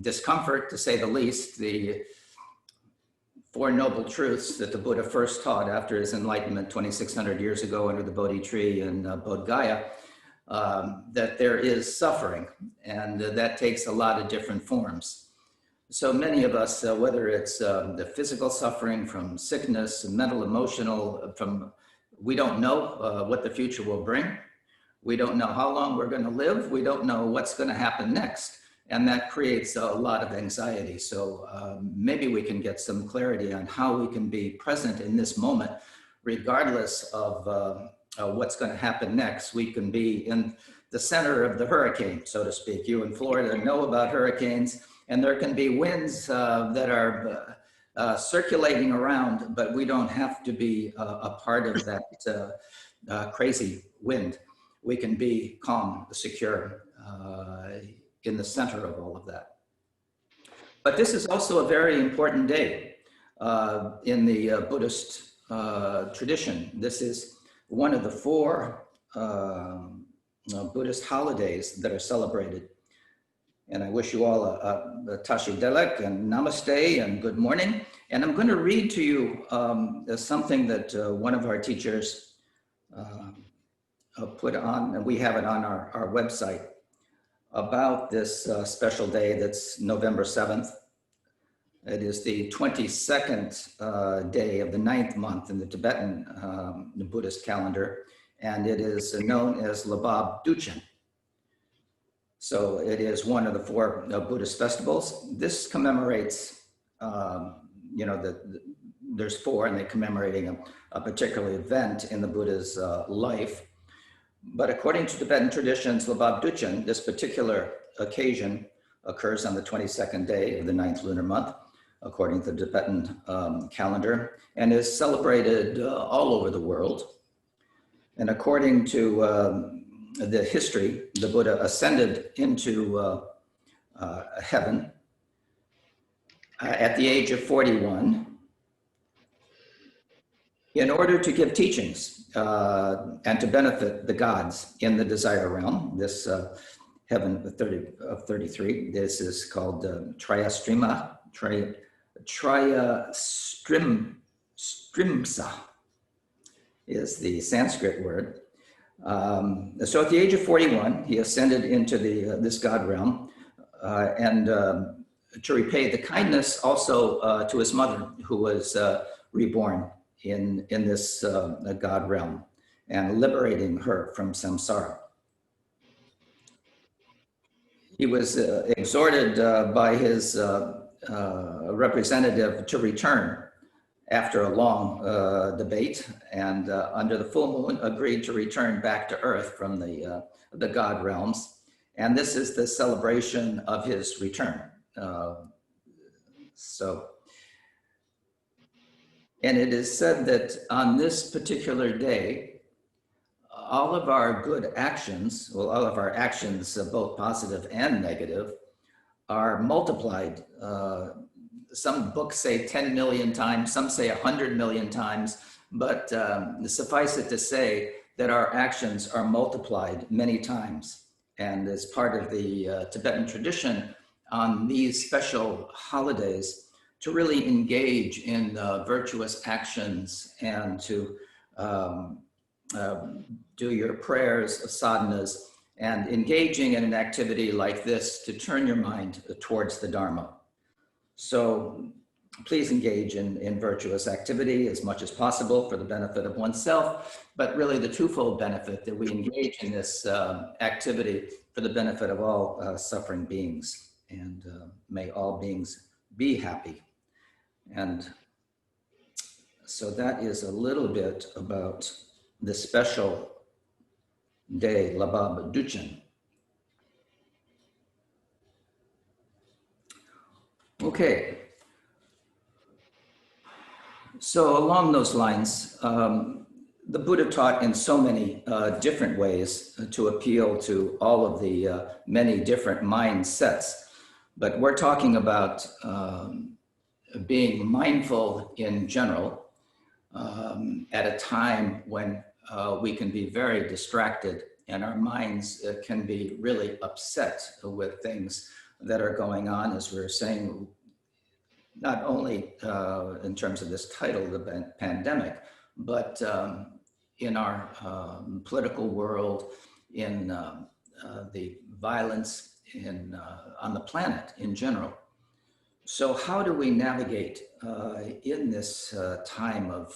discomfort, to say the least. The Four Noble Truths that the Buddha first taught after his enlightenment 2,600 years ago under the Bodhi tree in Bodh Gaya, that there is suffering, and that takes a lot of different forms. So many of us, whether it's the physical suffering from sickness, mental, emotional, we don't know what the future will bring. We don't know how long we're going to live. We don't know what's going to happen next. And that creates a lot of anxiety. So maybe we can get some clarity on how we can be present in this moment, regardless of what's going to happen next. We can be in the center of the hurricane, so to speak. You in Florida know about hurricanes, and there can be winds that are circulating around, but we don't have to be a part of that crazy wind. We can be calm, secure, in the center of all of that. But this is also a very important day in the Buddhist tradition. This is one of the four Buddhist holidays that are celebrated. And I wish you all a Tashi Delek and Namaste and good morning. And I'm going to read to you something that one of our teachers put on, and we have it on our website, about this special day that's November 7th. It is the 22nd day of the 9th month in the Tibetan Buddhist calendar, and it is known as Labab Duchen. So it is one of the four Buddhist festivals. This commemorates, there's four, and they're commemorating a particular event in the Buddha's life. But according to Tibetan traditions, Labab Duchen, this particular occasion occurs on the 22nd day of the 9th lunar month, according to the Tibetan calendar, and is celebrated all over the world. And according to the history, the Buddha ascended into heaven at the age of 41 in order to give teachings and to benefit the gods in the desire realm. This heaven of 33, this is called Trayastrimsa is the Sanskrit word. So at the age of 41, he ascended into this God realm and to repay the kindness also to his mother, who was reborn in this God realm, and liberating her from samsara. He was exhorted by his representative to return after a long debate, and under the full moon agreed to return back to earth from the God realms. And this is the celebration of his return. And it is said that on this particular day, all of our good actions, well, all of our actions, both positive and negative, are multiplied. Some books say 10 million times, some say 100 million times, but suffice it to say that our actions are multiplied many times. And as part of the Tibetan tradition, on these special holidays, to really engage in virtuous actions and to do your prayers, sadhanas, and engaging in an activity like this to turn your mind towards the Dharma. So please engage in virtuous activity as much as possible for the benefit of oneself, but really the twofold benefit that we engage in this activity for the benefit of all suffering beings. And may all beings be happy. And so that is a little bit about the special day, Labab Duchen. Okay. So along those lines, the Buddha taught in so many different ways to appeal to all of the many different mindsets. But we're talking about being mindful in general at a time when we can be very distracted and our minds can be really upset with things that are going on, as we're saying, not only in terms of this title, the pandemic, but in our political world, in the violence on the planet in general. So how do we navigate in this time of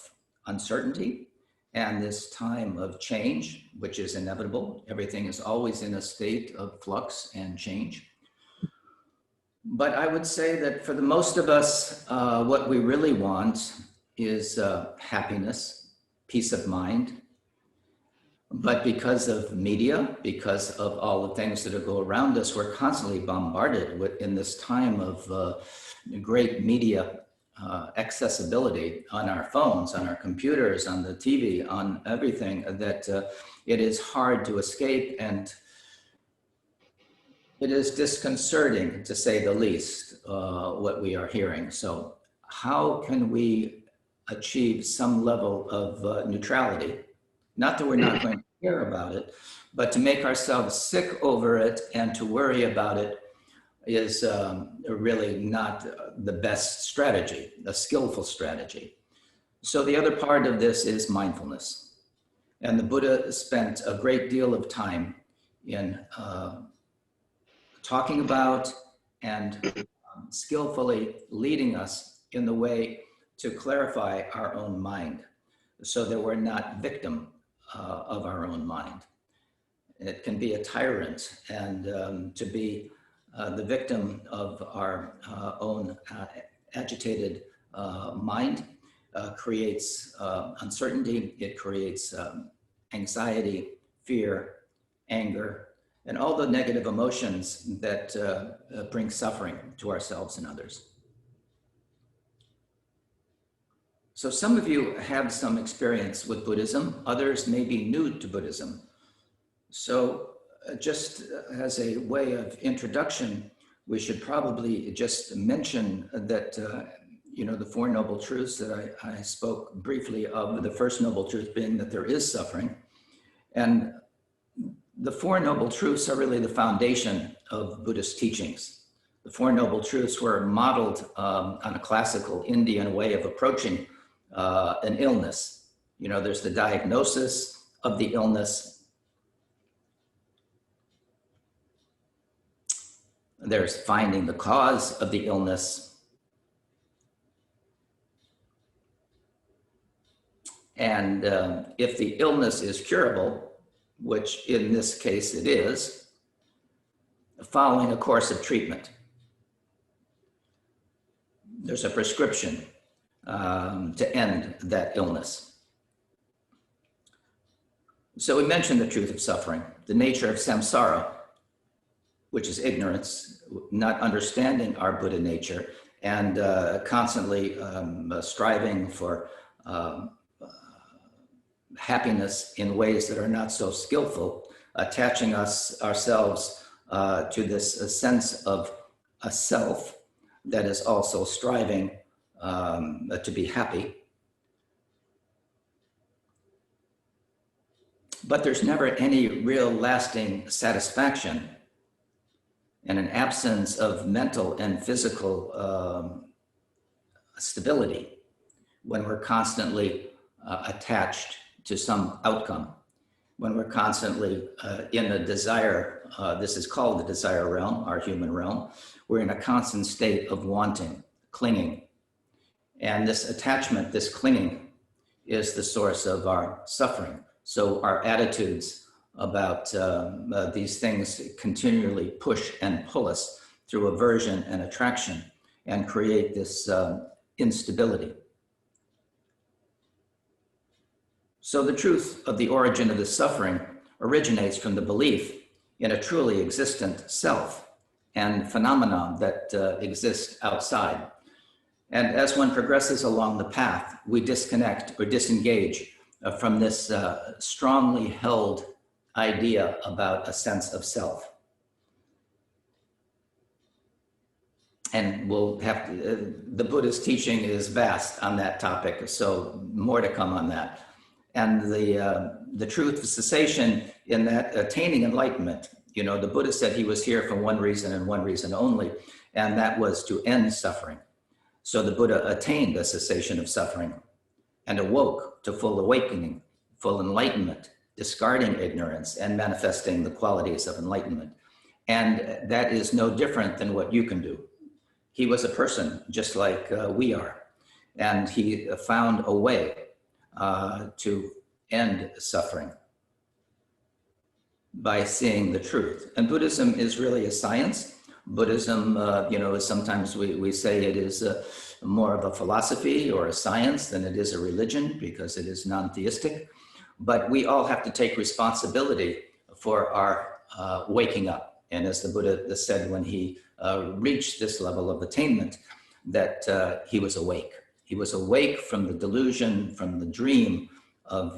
uncertainty and this time of change, which is inevitable? Everything is always in a state of flux and change. But I would say that for the most of us, what we really want is happiness, peace of mind. But because of media, because of all the things that go around us, we're constantly bombarded with, in this time of great media accessibility on our phones, on our computers, on the TV, on everything, that it is hard to escape, and it is disconcerting, to say the least, what we are hearing. So how can we achieve some level of neutrality? Not that we're not going to care about it, but to make ourselves sick over it and to worry about it is really not the best strategy, a skillful strategy. So the other part of this is mindfulness. And the Buddha spent a great deal of time in talking about and skillfully leading us in the way to clarify our own mind, so that we're not victim of our own mind. It can be a tyrant, and to be the victim of our own agitated mind creates uncertainty, it creates anxiety, fear, anger, and all the negative emotions that bring suffering to ourselves and others. So some of you have some experience with Buddhism, others may be new to Buddhism. So just as a way of introduction, we should probably just mention that, the Four Noble Truths that I spoke briefly of, the first noble truth being that there is suffering. And the Four Noble Truths are really the foundation of Buddhist teachings. The Four Noble Truths were modeled on a classical Indian way of approaching an illness. There's the diagnosis of the illness. There's finding the cause of the illness. And if the illness is curable, which in this case it is, following a course of treatment. There's a prescription to end that illness. So we mentioned the truth of suffering, the nature of samsara, which is ignorance, not understanding our Buddha nature, and constantly striving for happiness in ways that are not so skillful, attaching ourselves to this sense of a self that is also striving to be happy. But there's never any real lasting satisfaction, and an absence of mental and physical stability when we're constantly attached to some outcome, when we're constantly in a desire. This is called the desire realm, our human realm. We're in a constant state of wanting, clinging. And this attachment, this clinging, is the source of our suffering. So our attitudes about these things continually push and pull us through aversion and attraction and create this instability. So the truth of the origin of this suffering originates from the belief in a truly existent self and phenomena that exist outside. And as one progresses along the path, we disconnect or disengage from this strongly held idea about a sense of self. And we'll have to, the Buddhist teaching is vast on that topic, so more to come on that. And the truth of cessation in that attaining enlightenment You know, the Buddha said he was here for one reason and one reason only, and that was to end suffering. So the Buddha attained the cessation of suffering and awoke to full awakening, full enlightenment, discarding ignorance and manifesting the qualities of enlightenment. And that is no different than what you can do. He was a person just like we are. And he found a way to end suffering by seeing the truth. And Buddhism is really a science. Buddhism, you know, sometimes we say it is more of a philosophy or a science than it is a religion because it is non-theistic. But we all have to take responsibility for our waking up. And as the Buddha said when he reached this level of attainment, that he was awake. He was awake from the delusion, from the dream of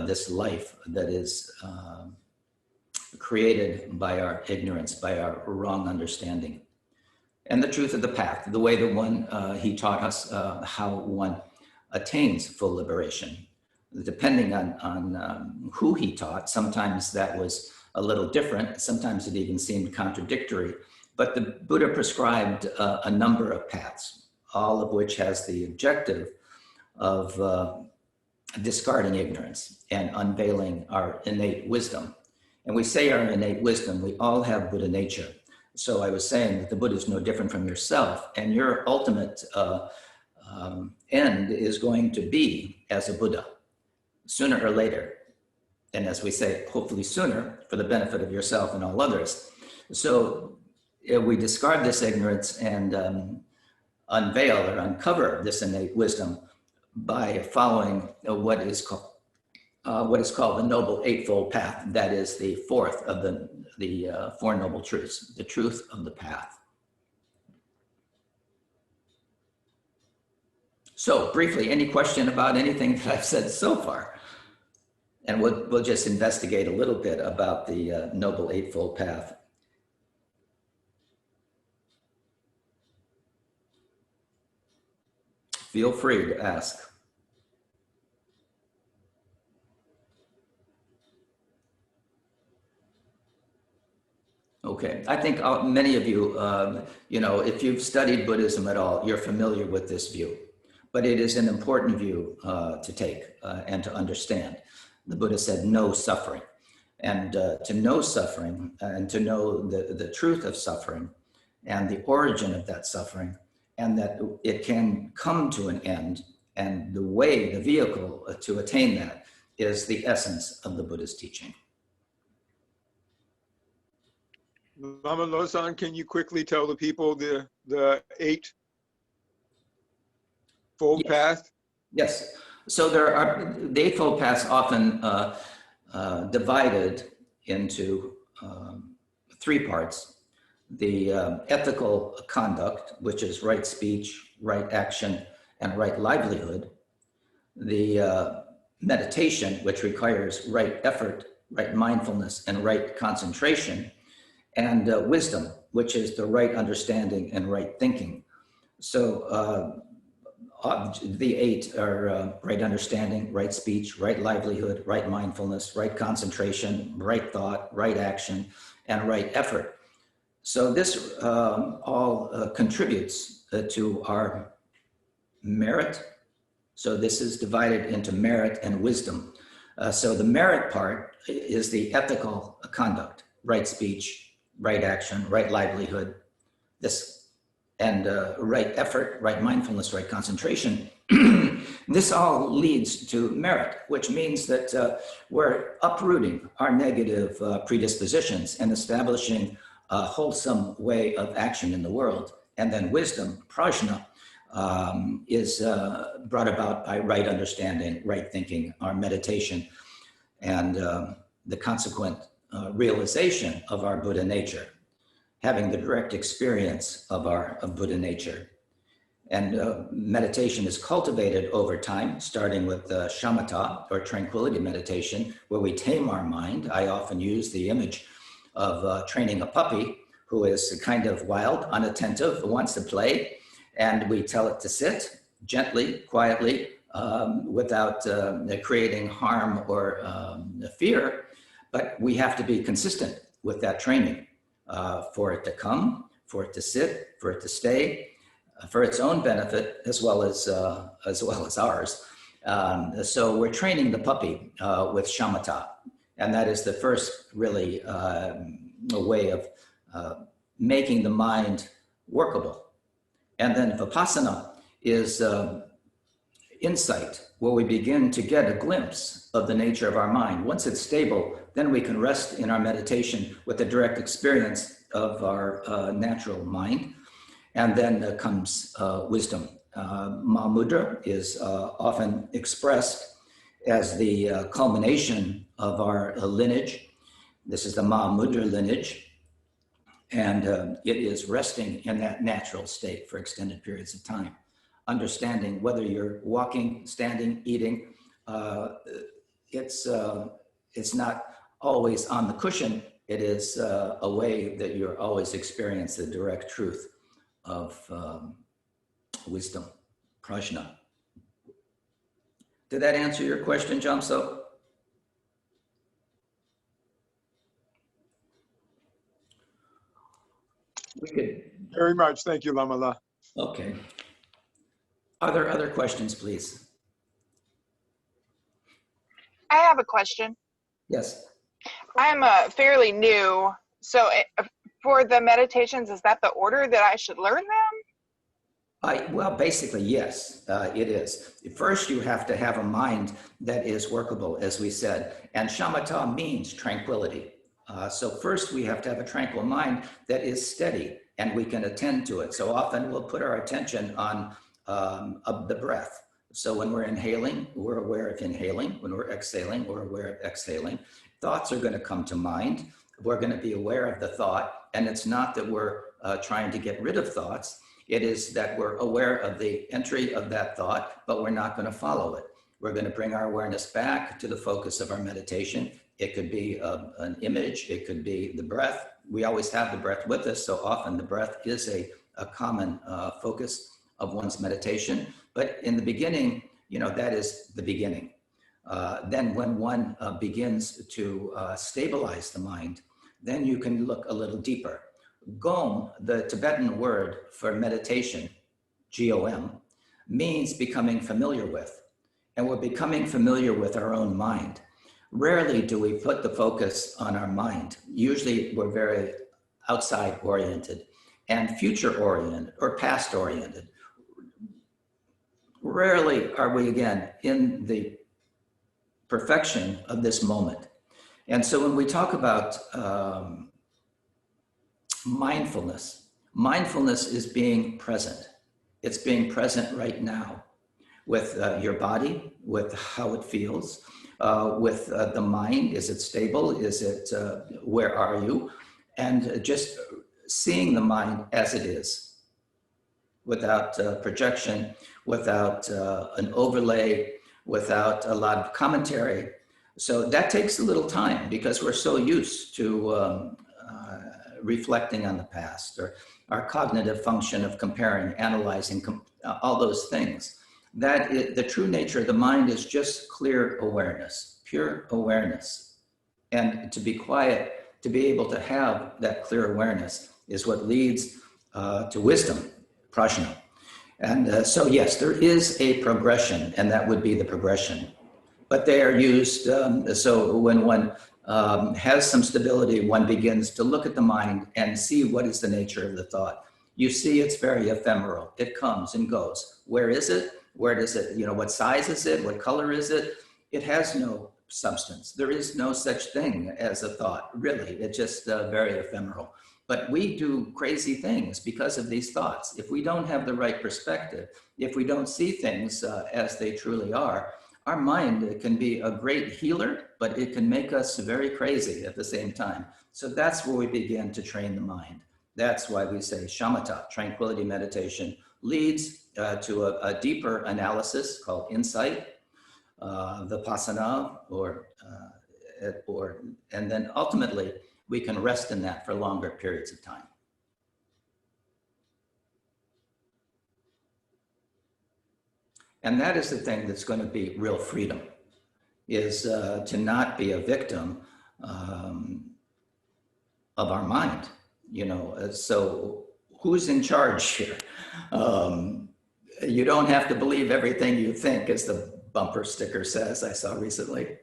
this life that is created by our ignorance, by our wrong understanding. And the truth of the path, the way that one, he taught us how one attains full liberation. Depending on who he taught, sometimes that was a little different, sometimes it even seemed contradictory, but the Buddha prescribed a number of paths, all of which has the objective of discarding ignorance and unveiling our innate wisdom. And we say our innate wisdom, we all have Buddha nature. So I was saying that the Buddha is no different from yourself, and your ultimate end is going to be as a Buddha, sooner or later. And as we say, hopefully sooner, for the benefit of yourself and all others. So we discard this ignorance and unveil or uncover this innate wisdom by following what is called the Noble Eightfold Path. That is the fourth of the Four Noble Truths, the truth of the path. So briefly, any question about anything that I've said so far? And we'll just investigate a little bit about the Noble Eightfold Path. Feel free to ask. Okay, I think many of you, you know, if you've studied Buddhism at all, you're familiar with this view. But it is an important view to take and to understand. The Buddha said no suffering. And to know suffering and to know the truth of suffering and the origin of that suffering, and that it can come to an end, and the way, the vehicle to attain that is the essence of the Buddha's teaching. Lama Losang, can you quickly tell the people the Eightfold Path? Yes. So there are, the Eightfold Paths often divided into three parts. The ethical conduct, which is right speech, right action, and right livelihood. The meditation, which requires right effort, right mindfulness, and right concentration. And wisdom, which is the right understanding and right thinking. So the eight are right understanding, right speech, right livelihood, right mindfulness, right concentration, right thought, right action, and right effort. So this all contributes to our merit. So this is divided into merit and wisdom. So the merit part is the ethical conduct, right speech, right action, right livelihood, and right effort, right mindfulness, right concentration. This all leads to merit, which means that we're uprooting our negative predispositions and establishing a wholesome way of action in the world. And then wisdom, prajna, is brought about by right understanding, right thinking, our meditation, and the consequent realization of our Buddha nature, having the direct experience of Buddha nature. And meditation is cultivated over time, starting with shamatha, or tranquility meditation, where we tame our mind. I often use the image of training a puppy who is kind of wild, unattentive, wants to play, and we tell it to sit gently, quietly, without creating harm or fear. But we have to be consistent with that training, for it to come, for it to sit, for it to stay, for its own benefit as well as ours. So we're training the puppy with shamatha, and that is the first really way of making the mind workable. And then vipassana is insight, where we begin to get a glimpse of the nature of our mind. Once it's stable, then we can rest in our meditation with a direct experience of our natural mind. And then comes wisdom. Mahamudra is often expressed as the culmination of our lineage. This is the Mahamudra lineage. And it is resting in that natural state for extended periods of time. Understanding whether you're walking, standing, eating, it's not always on the cushion. It is a way that you're always experiencing the direct truth of wisdom, prajna. Did that answer your question, Jamso? We could. Very much. Thank you, Lama La. Okay. Are there other questions, please? I have a question. Yes. I'm fairly new, so for the meditations, is that the order that I should learn them? Well, basically, yes, it is. First, you have to have a mind that is workable, as we said, and shamatha means tranquility. So first, we have to have a tranquil mind that is steady, and we can attend to it. So often, we'll put our attention on the breath. So when we're inhaling, we're aware of inhaling. When we're exhaling, we're aware of exhaling. Thoughts are going to come to mind. We're going to be aware of the thought, and it's not that we're trying to get rid of thoughts. It is that we're aware of the entry of that thought, but we're not going to follow it. We're going to bring our awareness back to the focus of our meditation. It could be an image. It could be the breath. We always have the breath with us, so often the breath is a common focus of one's meditation. But in the beginning, that is the beginning. Then when one begins to stabilize the mind, then you can look a little deeper. Gom, the Tibetan word for meditation, G-O-M, means becoming familiar with. And we're becoming familiar with our own mind. Rarely do we put the focus on our mind. Usually we're very outside oriented and future oriented or past oriented. Rarely are we, again, in the perfection of this moment. And so when we talk about mindfulness is being present. It's being present right now with your body, with how it feels, with the mind. Is it stable? Is it, where are you? And just seeing the mind as it is, without projection, without an overlay, without a lot of commentary. So that takes a little time because we're so used to reflecting on the past, or our cognitive function of comparing, analyzing, all those things. That is, the true nature of the mind is just clear awareness, pure awareness. And to be quiet, to be able to have that clear awareness is what leads to wisdom, prajna. And so yes, there is a progression, and that would be the progression. But they are used, so when one has some stability, one begins to look at the mind and see what is the nature of the thought. You see it's very ephemeral. It comes and goes. Where is it? Where does it, what size is it? What color is it? It has no substance. There is no such thing as a thought, really. It's just very ephemeral. But we do crazy things because of these thoughts. If we don't have the right perspective, if we don't see things as they truly are, our mind can be a great healer, but it can make us very crazy at the same time. So that's where we begin to train the mind. That's why we say shamatha, tranquility meditation, leads to a deeper analysis called insight, vipassana, and then ultimately we can rest in that for longer periods of time. And that is the thing that's going to be real freedom, is to not be a victim of our mind, so who's in charge here? You don't have to believe everything you think, as the bumper sticker says, I saw recently.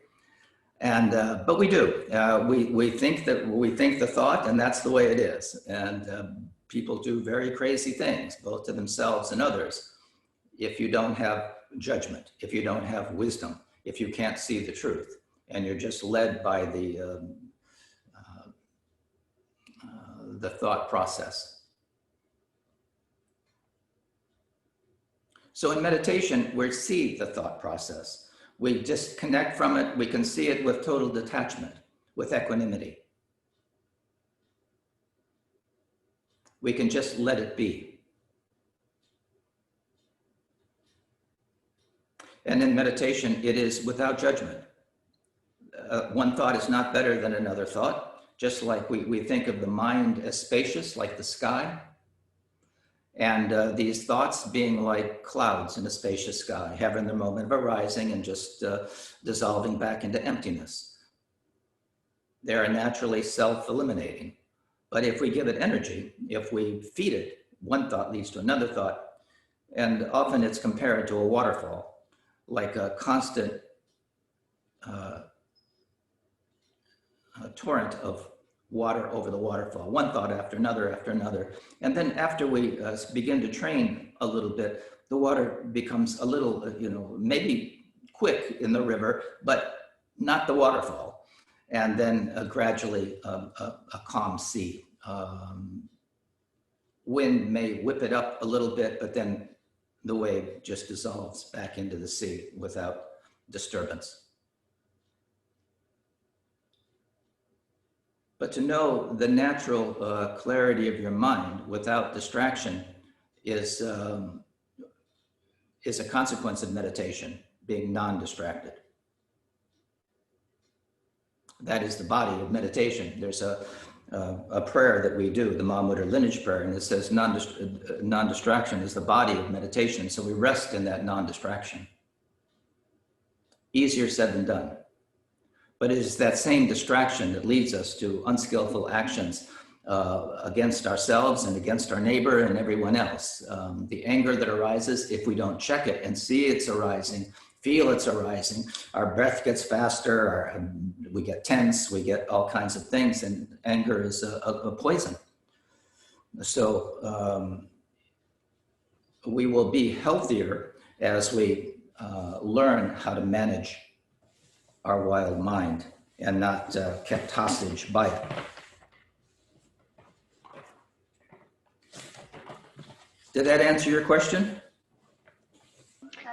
And, but we do, we think the thought, and that's the way it is. And people do very crazy things, both to themselves and others, if you don't have judgment, if you don't have wisdom, if you can't see the truth, and you're just led by the thought process. So in meditation, we see the thought process. We disconnect from it. We can see it with total detachment, with equanimity. We can just let it be. And in meditation, it is without judgment. One thought is not better than another thought, just like we think of the mind as spacious, like the sky, and these thoughts being like clouds in a spacious sky, having their moment of arising and just dissolving back into emptiness. They are naturally self-eliminating. But if we give it energy, if we feed it, one thought leads to another thought, and often it's compared to a waterfall, like a constant torrent of water over the waterfall, one thought after another. And then after we begin to train a little bit, the water becomes a little, maybe quick in the river, but not the waterfall. And then gradually a calm sea. Wind may whip it up a little bit, but then the wave just dissolves back into the sea without disturbance. But to know the natural clarity of your mind without distraction is a consequence of meditation, being non-distracted. That is the body of meditation. There's a prayer that we do, the Mahmud or lineage prayer, and it says non-distraction is the body of meditation. So we rest in that non-distraction. Easier said than done. But it is that same distraction that leads us to unskillful actions against ourselves and against our neighbor and everyone else. The anger that arises, if we don't check it and see it's arising, feel it's arising, our breath gets faster, we get tense, we get all kinds of things, and anger is a poison. So we will be healthier as we learn how to manage our wild mind and not kept hostage by it. Did that answer your question?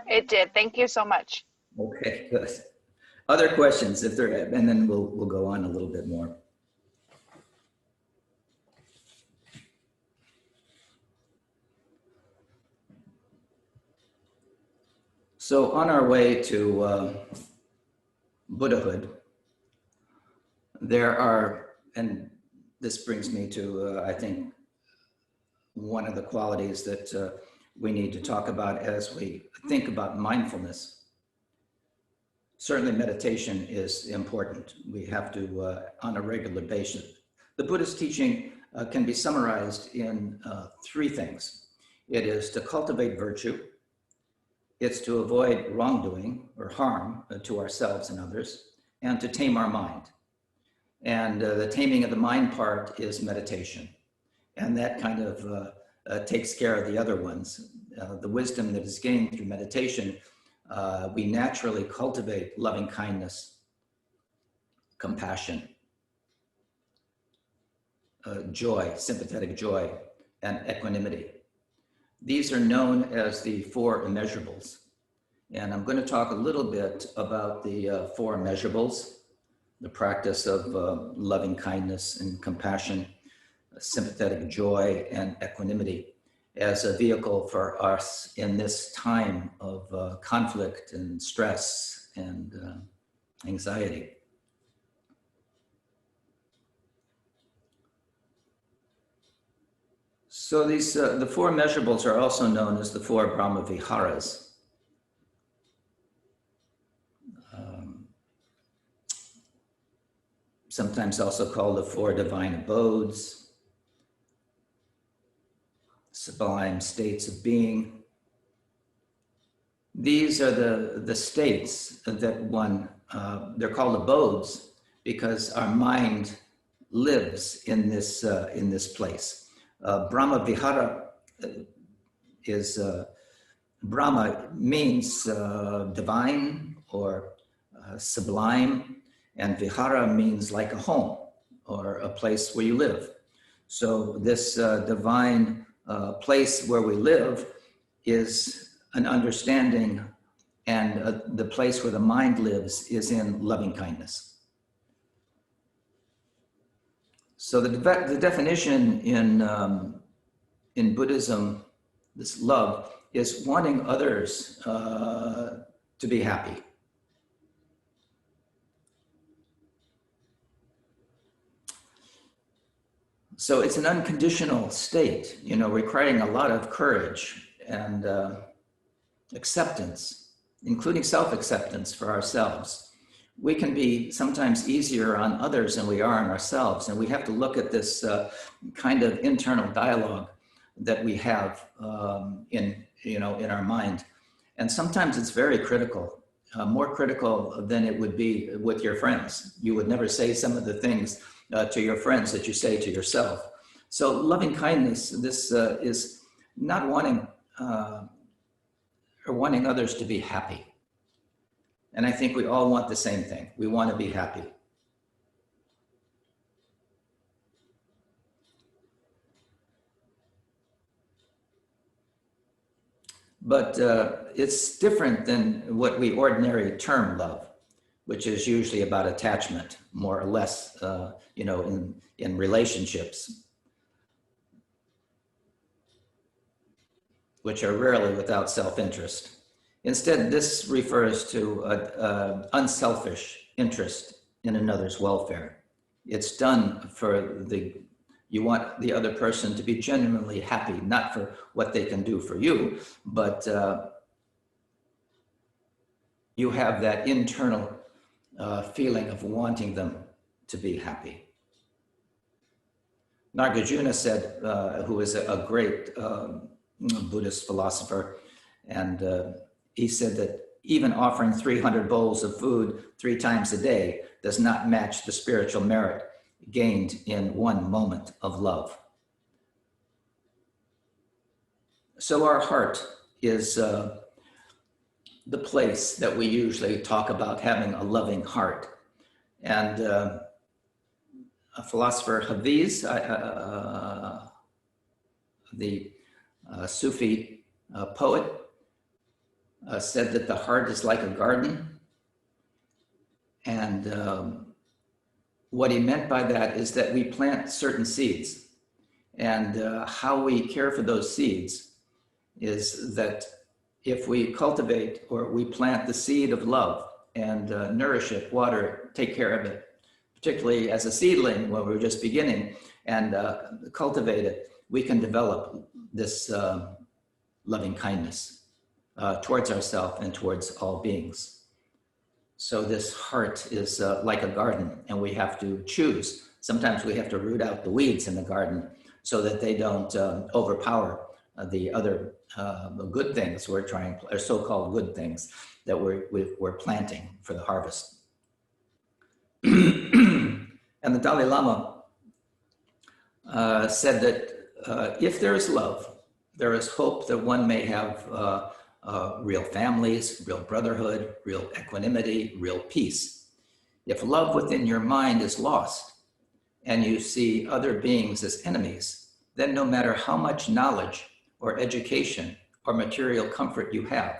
It did. Thank you so much. Okay, good. Other questions, if there, and then we'll go on a little bit more. So on our way to Buddhahood, there are, and this brings me to, I think, one of the qualities that we need to talk about as we think about mindfulness. Certainly meditation is important. We have to, on a regular basis. The Buddhist teaching can be summarized in three things. It is to cultivate virtue. It's to avoid wrongdoing or harm to ourselves and others, and to tame our mind. And the taming of the mind part is meditation. And that kind of takes care of the other ones. The wisdom that is gained through meditation, we naturally cultivate loving kindness, compassion, joy, sympathetic joy, and equanimity. These are known as the four immeasurables. And I'm going to talk a little bit about the four immeasurables, the practice of loving kindness and compassion, sympathetic joy, and equanimity as a vehicle for us in this time of conflict and stress and anxiety. So these, the four immeasurables are also known as the four Brahma Viharas. sometimes also called the four divine abodes, sublime states of being. These are the states that they're called abodes because our mind lives in this place. Brahma Vihara Brahma means divine or sublime, and Vihara means like a home or a place where you live. So this divine place where we live is an understanding, and the place where the mind lives is in loving kindness. So the definition in Buddhism, this love, is wanting others to be happy. So it's an unconditional state, requiring a lot of courage and acceptance, including self-acceptance for ourselves. We can be sometimes easier on others than we are on ourselves, and we have to look at this kind of internal dialogue that we have in our mind. And sometimes it's very critical, more critical than it would be with your friends. You would never say some of the things to your friends that you say to yourself. So loving kindness, this is not wanting or wanting others to be happy. And I think we all want the same thing. We want to be happy. But it's different than what we ordinarily term love, which is usually about attachment, more or less, in relationships, which are rarely without self-interest. Instead, this refers to unselfish interest in another's welfare. It's done for you want the other person to be genuinely happy, not for what they can do for you, but you have that internal feeling of wanting them to be happy. Nagarjuna said, who is a great Buddhist philosopher, and he said that even offering 300 bowls of food 3 times a day does not match the spiritual merit gained in one moment of love. So our heart is the place that we usually talk about having a loving heart. And a philosopher, Hafiz, the Sufi poet, said that the heart is like a garden. And what he meant by that is that we plant certain seeds. And how we care for those seeds is that if we cultivate or we plant the seed of love and nourish it, water it, take care of it, particularly as a seedling when we're just beginning, and cultivate it, we can develop this loving kindness towards ourselves and towards all beings. So this heart is like a garden, and we have to choose. Sometimes we have to root out the weeds in the garden so that they don't overpower the other good things or so-called good things that we're planting for the harvest. And the Dalai Lama said that if there is love, there is hope that one may have real families, real brotherhood, real equanimity, real peace. If love within your mind is lost and you see other beings as enemies, then no matter how much knowledge or education or material comfort you have,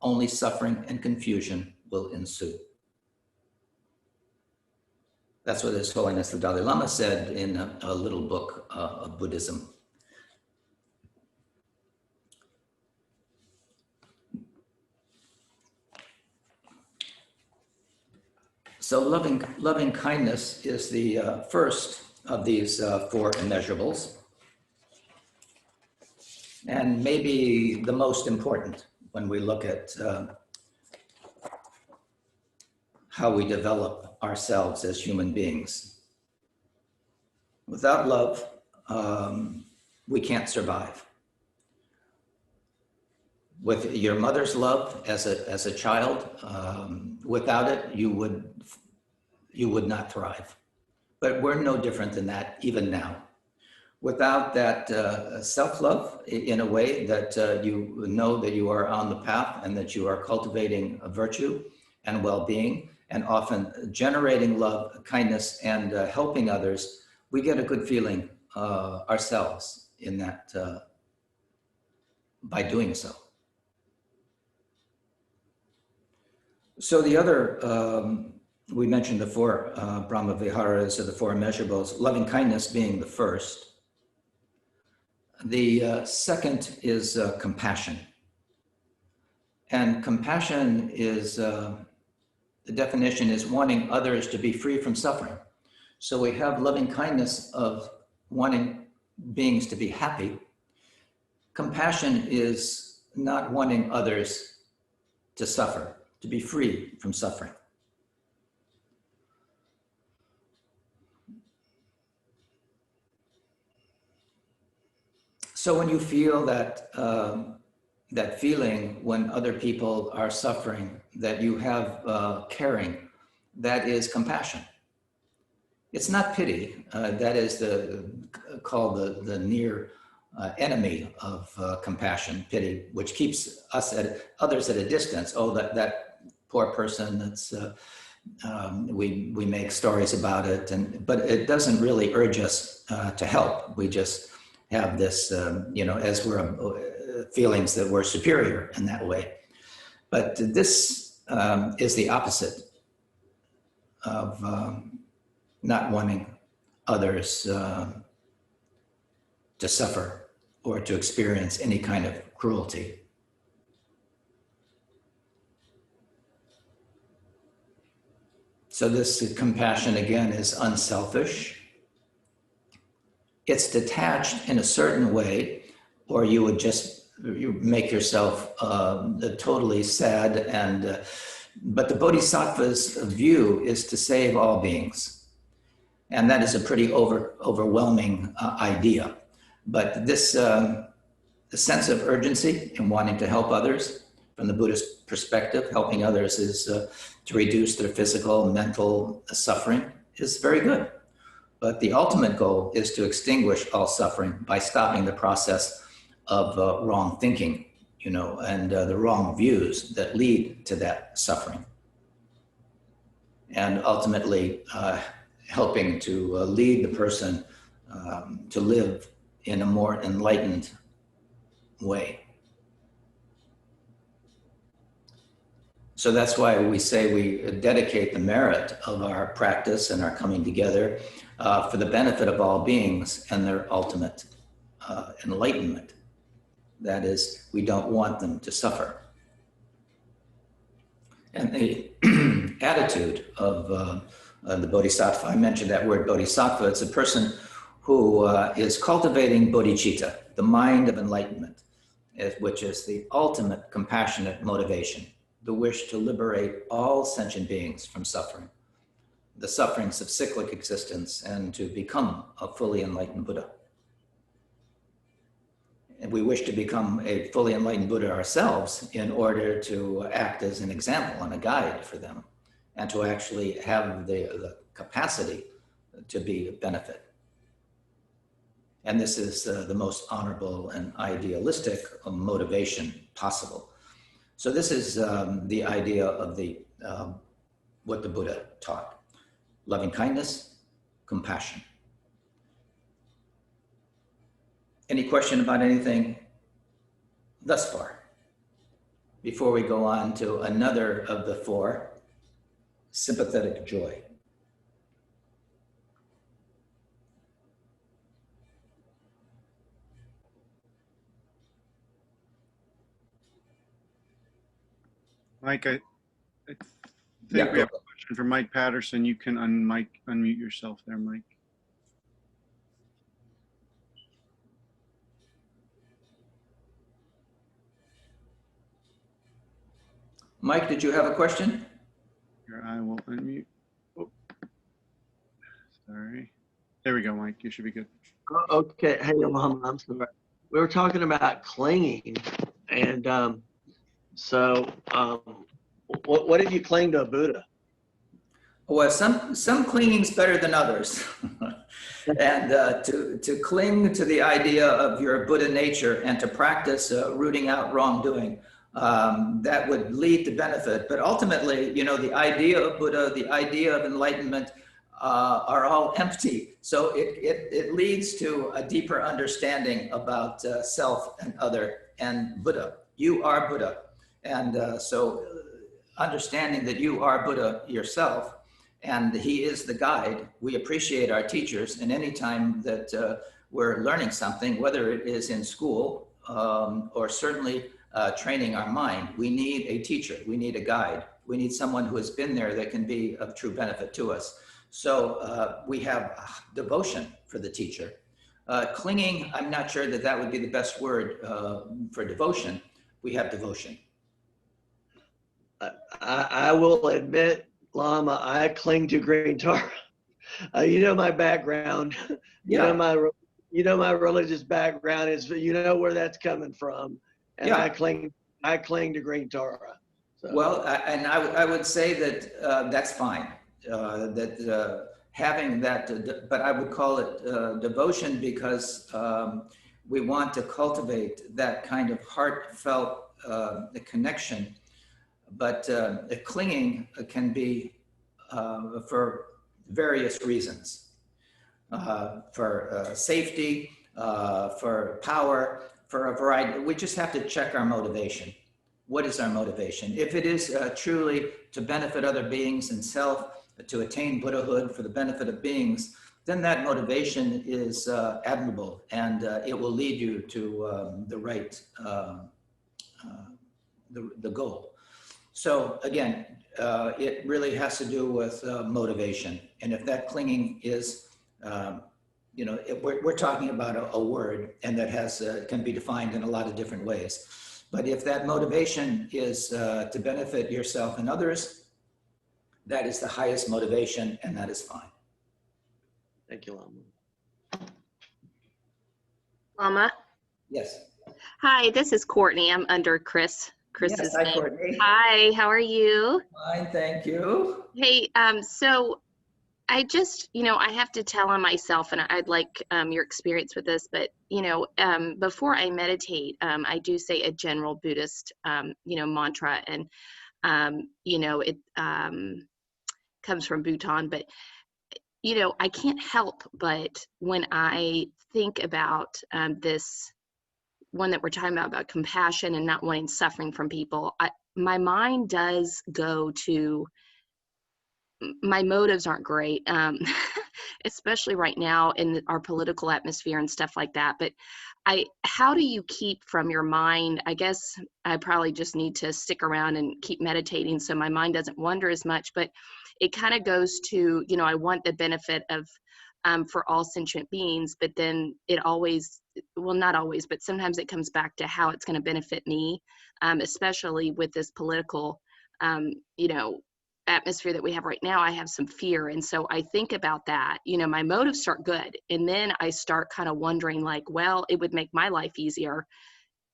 only suffering and confusion will ensue. That's what His Holiness the Dalai Lama said in a little book of Buddhism. So loving kindness is the first of these 4 immeasurables, and maybe the most important when we look at how we develop ourselves as human beings. Without love, we can't survive. With your mother's love as a child, without it, you would not thrive. But we're no different than that even now. Without that self-love, in a way that you know that you are on the path and that you are cultivating a virtue and well-being, and often generating love, kindness, and helping others, we get a good feeling ourselves in that by doing so. So the other, we mentioned the four Brahma Viharas, or the four immeasurables, loving kindness being the first. The second is compassion. And compassion is, the definition is wanting others to be free from suffering. So we have loving kindness of wanting beings to be happy. Compassion is not wanting others to suffer, to be free from suffering. So when you feel that, that feeling when other people are suffering, that you have caring, that is compassion. It's not pity. That is called the near enemy of compassion, pity, which keeps us others at a distance. Oh, that poor person. That's we make stories about it, but it doesn't really urge us to help. We just have this, as we're feelings that we're superior in that way. But this is the opposite of not wanting others to suffer or to experience any kind of cruelty. So this compassion, again, is unselfish. It's detached in a certain way, or you would just make yourself totally sad. And but the Bodhisattva's view is to save all beings. And that is a pretty overwhelming idea. But this sense of urgency in wanting to help others, from the Buddhist perspective, helping others is to reduce their physical and mental suffering, is very good. But the ultimate goal is to extinguish all suffering by stopping the process of wrong thinking, and the wrong views that lead to that suffering. And ultimately helping to lead the person to live in a more enlightened way. So that's why we say we dedicate the merit of our practice and our coming together for the benefit of all beings and their ultimate enlightenment. That is, we don't want them to suffer. And the attitude of the Bodhisattva, I mentioned that word Bodhisattva, it's a person who is cultivating bodhicitta, the mind of enlightenment, which is the ultimate compassionate motivation, the wish to liberate all sentient beings from suffering, the sufferings of cyclic existence, and to become a fully enlightened Buddha. And we wish to become a fully enlightened Buddha ourselves in order to act as an example and a guide for them, and to actually have the capacity to be of benefit. And this is the most honorable and idealistic motivation possible. So this is the idea of what the Buddha taught: loving kindness, compassion. Any question about anything thus far? Before we go on to another of the four, sympathetic joy. Mike, I think we have a question for Mike Patterson. You can unmute yourself there, Mike. Mike, did you have a question? Here, I will unmute. Oh, sorry. There we go, Mike. You should be good. Okay. Hey, Lama, I'm sorry. We were talking about clinging, and what if you cling to a Buddha? Well, some clinging's better than others. And to cling to the idea of your Buddha nature and to practice rooting out wrongdoing, that would lead to benefit. But ultimately, you know, the idea of Buddha, the idea of enlightenment are all empty. So it leads to a deeper understanding about self and other and Buddha. You are Buddha. And so understanding that you are Buddha yourself, and he is the guide. We appreciate our teachers, and anytime that we're learning something, whether it is in school or certainly training our mind, we need a teacher, we need a guide, we need someone who has been there that can be of true benefit to us. So we have devotion for the teacher. Clinging, I'm not sure that that would be the best word for devotion. We have devotion. I will admit, Lama, I cling to green Tara. You know my background. Yeah. You know my religious background is. You know where that's coming from, and Yeah. I cling to green Tara. So. Well, I would say that that's fine. Having that, but I would call it devotion because we want to cultivate that kind of heartfelt connection. But the clinging can be for various reasons, for safety, for power, for a variety. We just have to check our motivation. What is our motivation? If it is truly to benefit other beings and self, to attain Buddhahood for the benefit of beings, then that motivation is admirable, and it will lead you to the right, the goal. So again, it really has to do with motivation. And if that clinging is, you know, we're talking about a word, and that has can be defined in a lot of different ways. But if that motivation is to benefit yourself and others, that is the highest motivation, and that is fine. Thank you, Lama. Lama. Yes. Hi, this is Courtney. I'm under Chris's Yes, hi, name. Courtney. Hi, how are you? Fine, thank you. Hey, so I just, you know, I have to tell on myself, and I'd like your experience with this, but, you know, before I meditate, I do say a general Buddhist, you know, mantra, and, you know, it comes from Bhutan, but, you know, I can't help but when I think about this one that we're talking about compassion and not wanting suffering from people, my mind does go to, my motives aren't great, especially right now in our political atmosphere and stuff like that. But how do you keep from your mind? I guess I probably just need to stick around and keep meditating so my mind doesn't wander as much, but it kind of goes to, you know, I want the benefit of, for all sentient beings, but then it always, well, not always, but sometimes it comes back to how it's going to benefit me, especially with this political, you know, atmosphere that we have right now. I have some fear. And so I think about that, you know, my motives start good. And then I start kind of wondering like, well, it would make my life easier,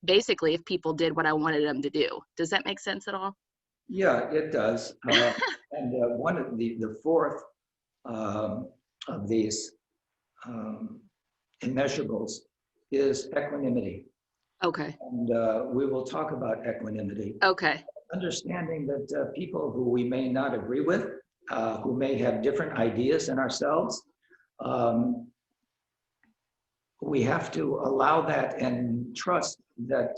basically, if people did what I wanted them to do. Does that make sense at all? Yeah, it does. And one of the fourth of these immeasurables is equanimity. Okay. And we will talk about equanimity. Okay. Understanding that people who we may not agree with, who may have different ideas than ourselves, we have to allow that and trust that,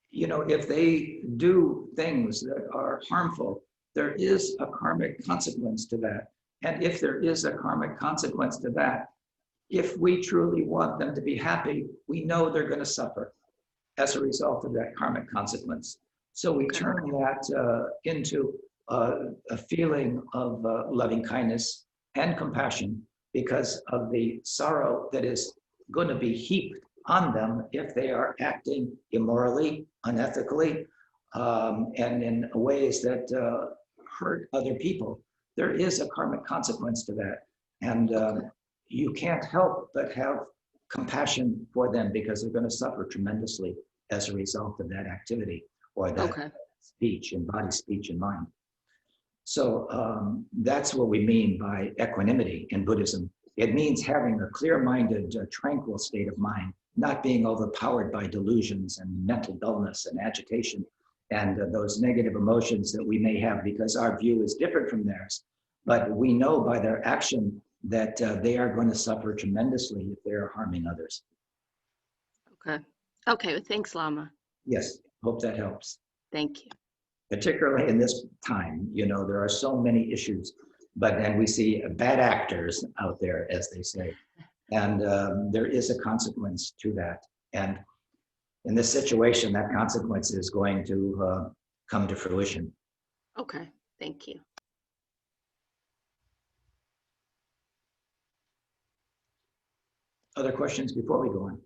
you know, if they do things that are harmful, there is a karmic consequence to that. And if there is a karmic consequence to that, if we truly want them to be happy, we know they're going to suffer as a result of that karmic consequence. So we turn that into a feeling of loving kindness and compassion because of the sorrow that is going to be heaped on them if they are acting immorally, unethically, and in ways that hurt other people, there is a karmic consequence to that. And you can't help but have compassion for them because they're going to suffer tremendously as a result of that activity or that speech and body, speech, and mind. So that's what we mean by equanimity in Buddhism. It means having a clear-minded, tranquil state of mind, not being overpowered by delusions and mental dullness and agitation and those negative emotions that we may have because our view is different from theirs. But we know by their action that they are going to suffer tremendously if they are harming others. Okay. Okay. Well, thanks, Lama. Yes, hope that helps. Thank you. Particularly in this time, you know, there are so many issues, but then we see bad actors out there, as they say, and there is a consequence to that. And in this situation, that consequence is going to come to fruition. Okay. Thank you. Other questions before we go on?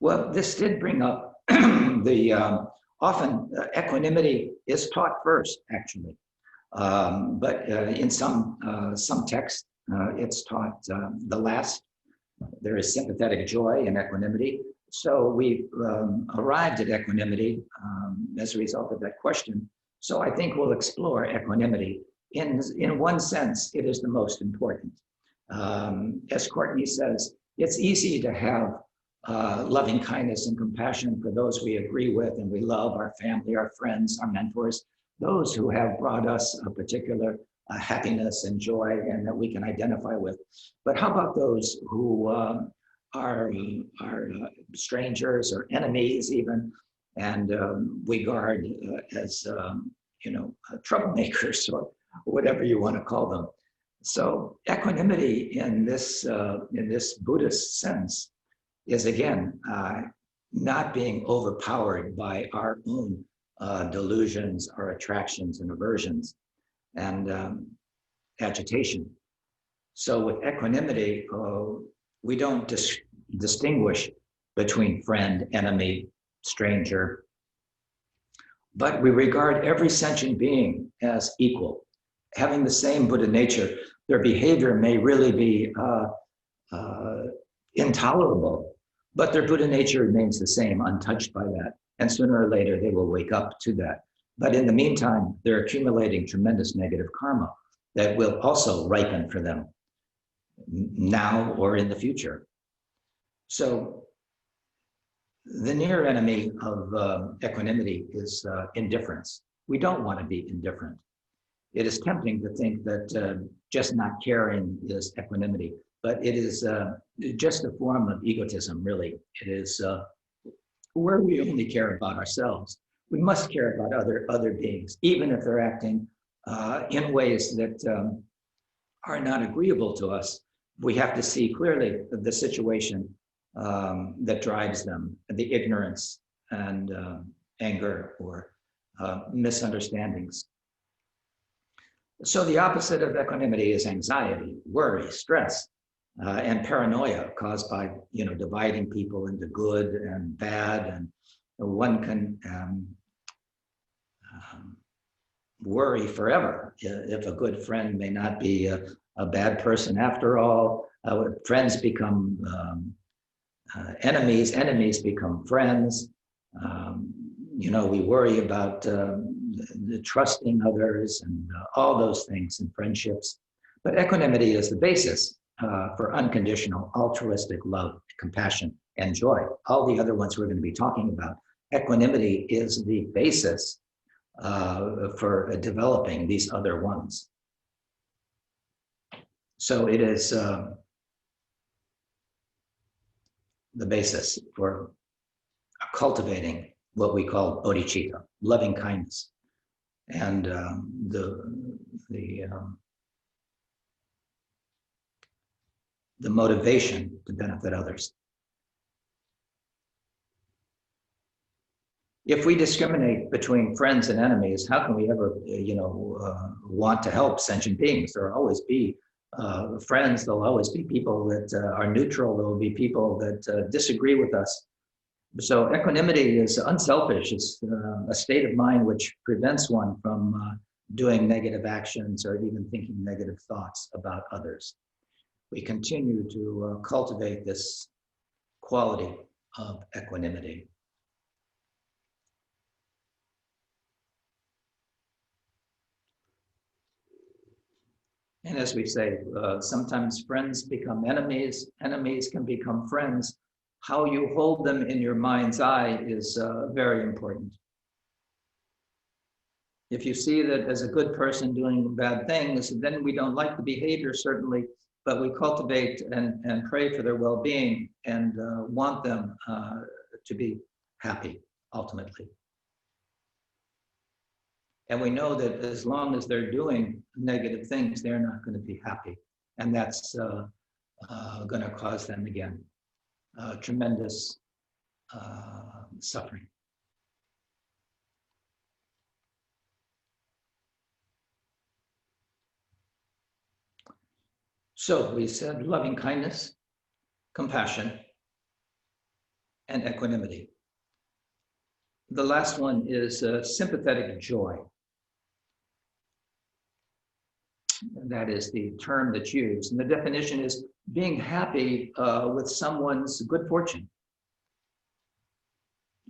Well, this did bring up the often equanimity is taught first, actually, but in some texts it's taught the last. There is sympathetic joy and equanimity. So we've arrived at equanimity as a result of that question. So I think we'll explore equanimity. In one sense, it is the most important. As Courtney says, it's easy to have loving kindness and compassion for those we agree with and we love, our family, our friends, our mentors, those who have brought us a particular happiness and joy and that we can identify with. But how about those who are strangers or enemies even, and we guard as troublemakers or whatever you want to call them. So equanimity in this Buddhist sense is again not being overpowered by our own delusions, our attractions and aversions and agitation. So with equanimity, we don't distinguish between friend, enemy, stranger, but we regard every sentient being as equal, having the same Buddha nature. Their behavior may really be intolerable, but their Buddha nature remains the same, untouched by that. And sooner or later, they will wake up to that. But in the meantime, they're accumulating tremendous negative karma that will also ripen for them now or in the future. So the near enemy of equanimity is indifference. We don't want to be indifferent. It is tempting to think that just not caring is equanimity, but it is just a form of egotism, really. It is where we only care about ourselves. We must care about other beings, even if they're acting in ways that are not agreeable to us. We have to see clearly the situation that drives them, the ignorance and anger or misunderstandings. So the opposite of equanimity is anxiety, worry, stress, and paranoia caused by dividing people into good and bad. And one can worry forever if a good friend may not be a bad person after all. Friends become enemies, enemies become friends. We worry about the trusting others and all those things in friendships. But equanimity is the basis for unconditional altruistic love, compassion, and joy. All the other ones we're going to be talking about. Equanimity is the basis for developing these other ones. So it is the basis for cultivating what we call bodhicitta, loving kindness, and the motivation to benefit others. If we discriminate between friends and enemies, how can we ever, want to help sentient beings? There will always be friends. There'll always be people that are neutral. There will be people that disagree with us. So equanimity is unselfish. It's a state of mind which prevents one from doing negative actions or even thinking negative thoughts about others. We continue to cultivate this quality of equanimity. And as we say, sometimes friends become enemies, enemies can become friends. How you hold them in your mind's eye is very important. If you see that as a good person doing bad things, then we don't like the behavior, certainly, but we cultivate and pray for their well-being and want them to be happy, ultimately. And we know that as long as they're doing negative things, they're not going to be happy. And that's going to cause them, again, tremendous suffering. So we said loving kindness, compassion, and equanimity. The last one is sympathetic joy. That is the term that's used. And the definition is being happy with someone's good fortune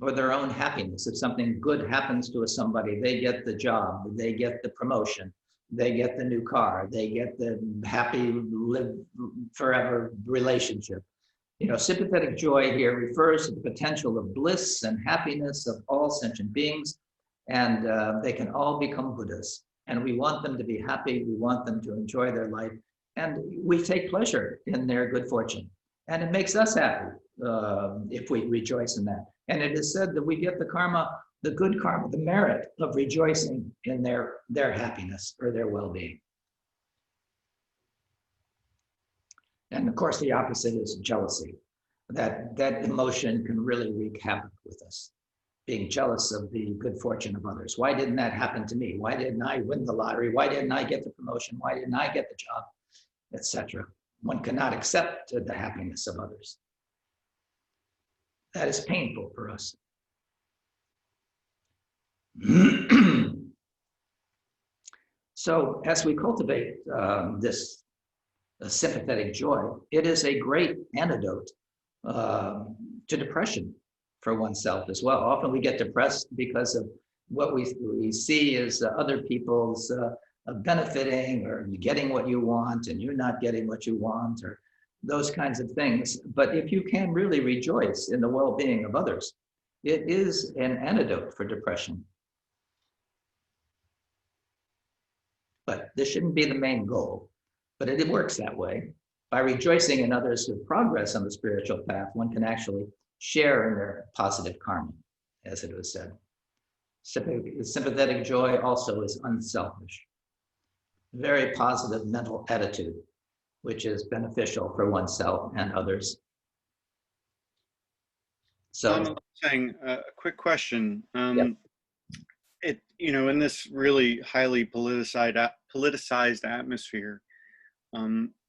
or their own happiness. If something good happens to somebody, they get the job, they get the promotion, they get the new car, they get the happy live forever relationship. You know, sympathetic joy here refers to the potential of bliss and happiness of all sentient beings, and they can all become Buddhas. And we want them to be happy, we want them to enjoy their life, and we take pleasure in their good fortune. And it makes us happy if we rejoice in that. And it is said that we get the karma, the good karma, the merit of rejoicing in their happiness or their well-being. And of course, the opposite is jealousy. That emotion can really wreak havoc with us. Being jealous of the good fortune of others. Why didn't that happen to me? Why didn't I win the lottery? Why didn't I get the promotion? Why didn't I get the job? Etc. One cannot accept the happiness of others. That is painful for us. So as we cultivate this sympathetic joy, it is a great antidote to depression for oneself as well. Often we get depressed because of what we see as other people's benefiting or getting what you want and you're not getting what you want or those kinds of things. But if you can really rejoice in the well-being of others, it is an antidote for depression. But this shouldn't be the main goal, but it works that way. By rejoicing in others who progress on the spiritual path, one can actually share in their positive karma, as it was said. Sympathetic joy also is unselfish. Very positive mental attitude, which is beneficial for oneself and others. So, saying a quick question. Yep. In this really highly politicized atmosphere,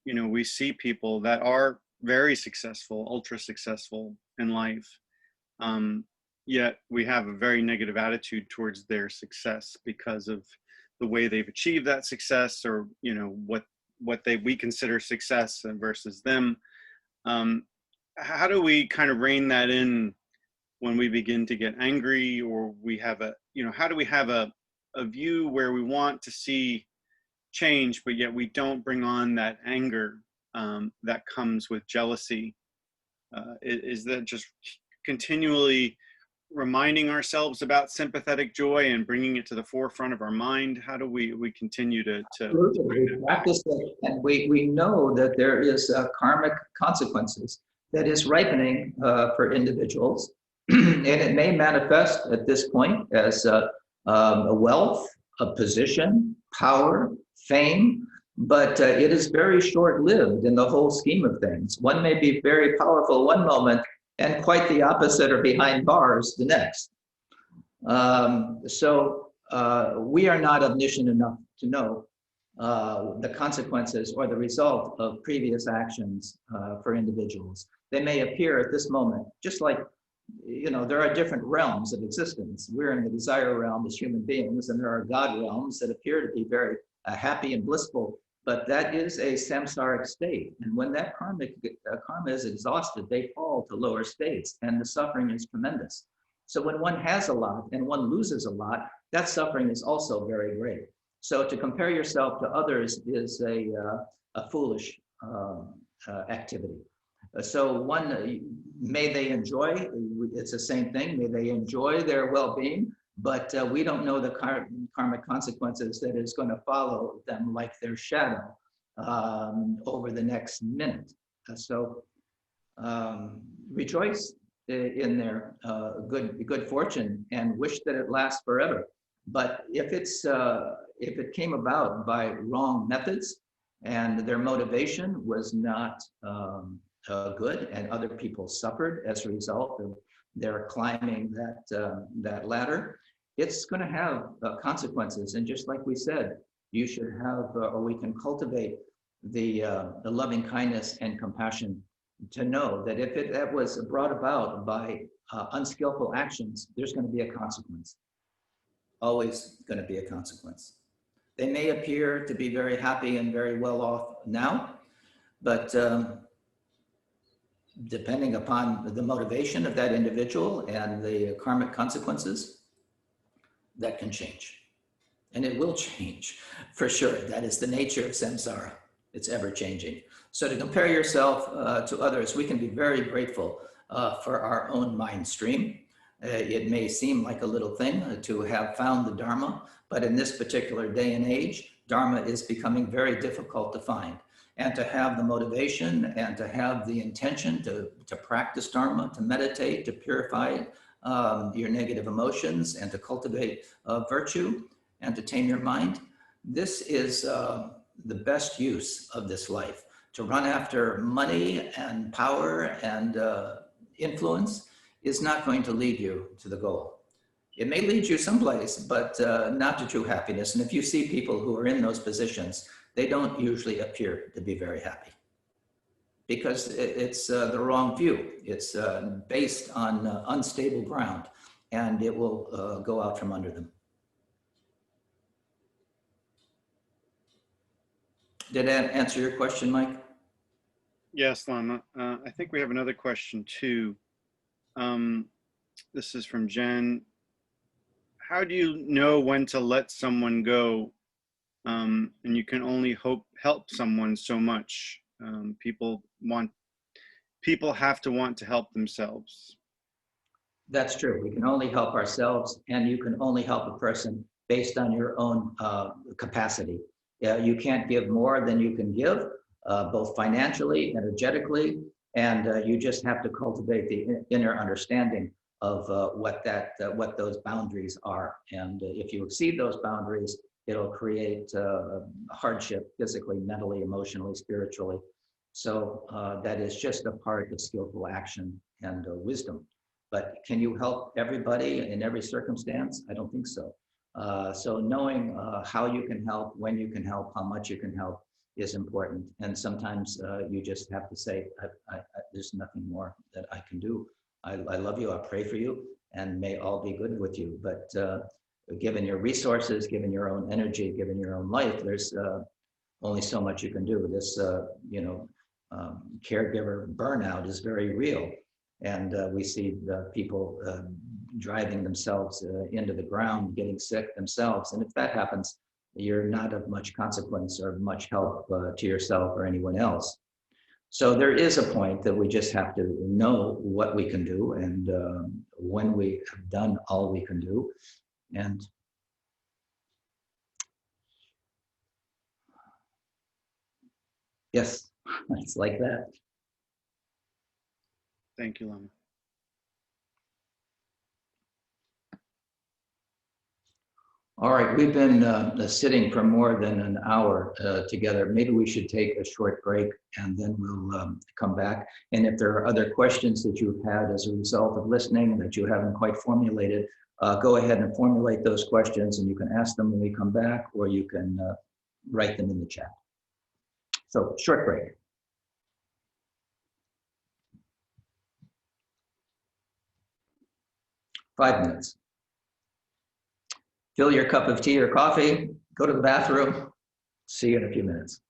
we see people that are very successful, ultra successful in life, yet we have a very negative attitude towards their success because of the way they've achieved that success, or what we consider success versus them. How do we kind of rein that in when we begin to get angry, or we have how do we have a view where we want to see change, but yet we don't bring on that anger that comes with jealousy? Is that just continually reminding ourselves about sympathetic joy and bringing it to the forefront of our mind? How do we continue to we practice it, and we know that there is karmic consequences that is ripening for individuals, and it may manifest at this point as a wealth, a position, power, fame, but it is very short-lived in the whole scheme of things. One may be very powerful one moment and quite the opposite or behind bars the next. So we are not omniscient enough to know the consequences or the result of previous actions for individuals. They may appear at this moment, just like there are different realms of existence. We're in the desire realm as human beings, and there are God realms that appear to be very happy and blissful, but that is a samsaric state. And when that karma is exhausted, they fall to lower states, and the suffering is tremendous. So when one has a lot and one loses a lot, that suffering is also very great. So to compare yourself to others is a foolish activity. So may they enjoy, it's the same thing, may they enjoy their well-being, but we don't know the karmic consequences that is going to follow them like their shadow over the next minute. So rejoice in their good fortune and wish that it lasts forever. But if it came about by wrong methods and their motivation was not good, and other people suffered as a result of their climbing that ladder, it's going to have consequences. And just like we said, you should have, or we can cultivate the loving kindness and compassion to know that if that was brought about by unskillful actions, there's going to be a consequence. Always going to be a consequence. They may appear to be very happy and very well off now, but depending upon the motivation of that individual and the karmic consequences, that can change. And it will change, for sure. That is the nature of samsara. It's ever changing. So to compare yourself to others, we can be very grateful for our own mind stream. It may seem like a little thing to have found the Dharma, but in this particular day and age, Dharma is becoming very difficult to find. And to have the motivation and to have the intention to practice Dharma, to meditate, to purify your negative emotions, and to cultivate virtue, and to tame your mind, this is the best use of this life. To run after money and power and influence is not going to lead you to the goal. It may lead you someplace, but not to true happiness. And if you see people who are in those positions, they don't usually appear to be very happy, because it's the wrong view. It's based on unstable ground, and it will go out from under them. Did that answer your question, Mike? Yes, Lama. I think we have another question too. This is from Jen. How do you know when to let someone go? And you can only help someone so much. People have to want to help themselves. That's true. We can only help ourselves, and you can only help a person based on your own capacity. You can't give more than you can give, both financially, energetically, and you just have to cultivate the inner understanding of what those boundaries are. And if you exceed those boundaries, it'll create hardship physically, mentally, emotionally, spiritually. So that is just a part of skillful action and wisdom. But can you help everybody in every circumstance? I don't think so. So knowing how you can help, when you can help, how much you can help is important. And sometimes you just have to say, there's nothing more that I can do. I love you, I pray for you, and may all be good with you. But given your resources, given your own energy, given your own life, there's only so much you can do. This, caregiver burnout is very real. And we see the people driving themselves into the ground, getting sick themselves. And if that happens, you're not of much consequence or much help to yourself or anyone else. So there is a point that we just have to know what we can do and when we have done all we can do. And yes, it's like that. Thank you, Lama. All right, we've been sitting for more than an hour together. Maybe we should take a short break and then we'll come back. And if there are other questions that you've had as a result of listening that you haven't quite formulated, go ahead and formulate those questions, and you can ask them when we come back, or you can write them in the chat. So short break. 5 minutes. Fill your cup of tea or coffee, go to the bathroom. See you in a few minutes.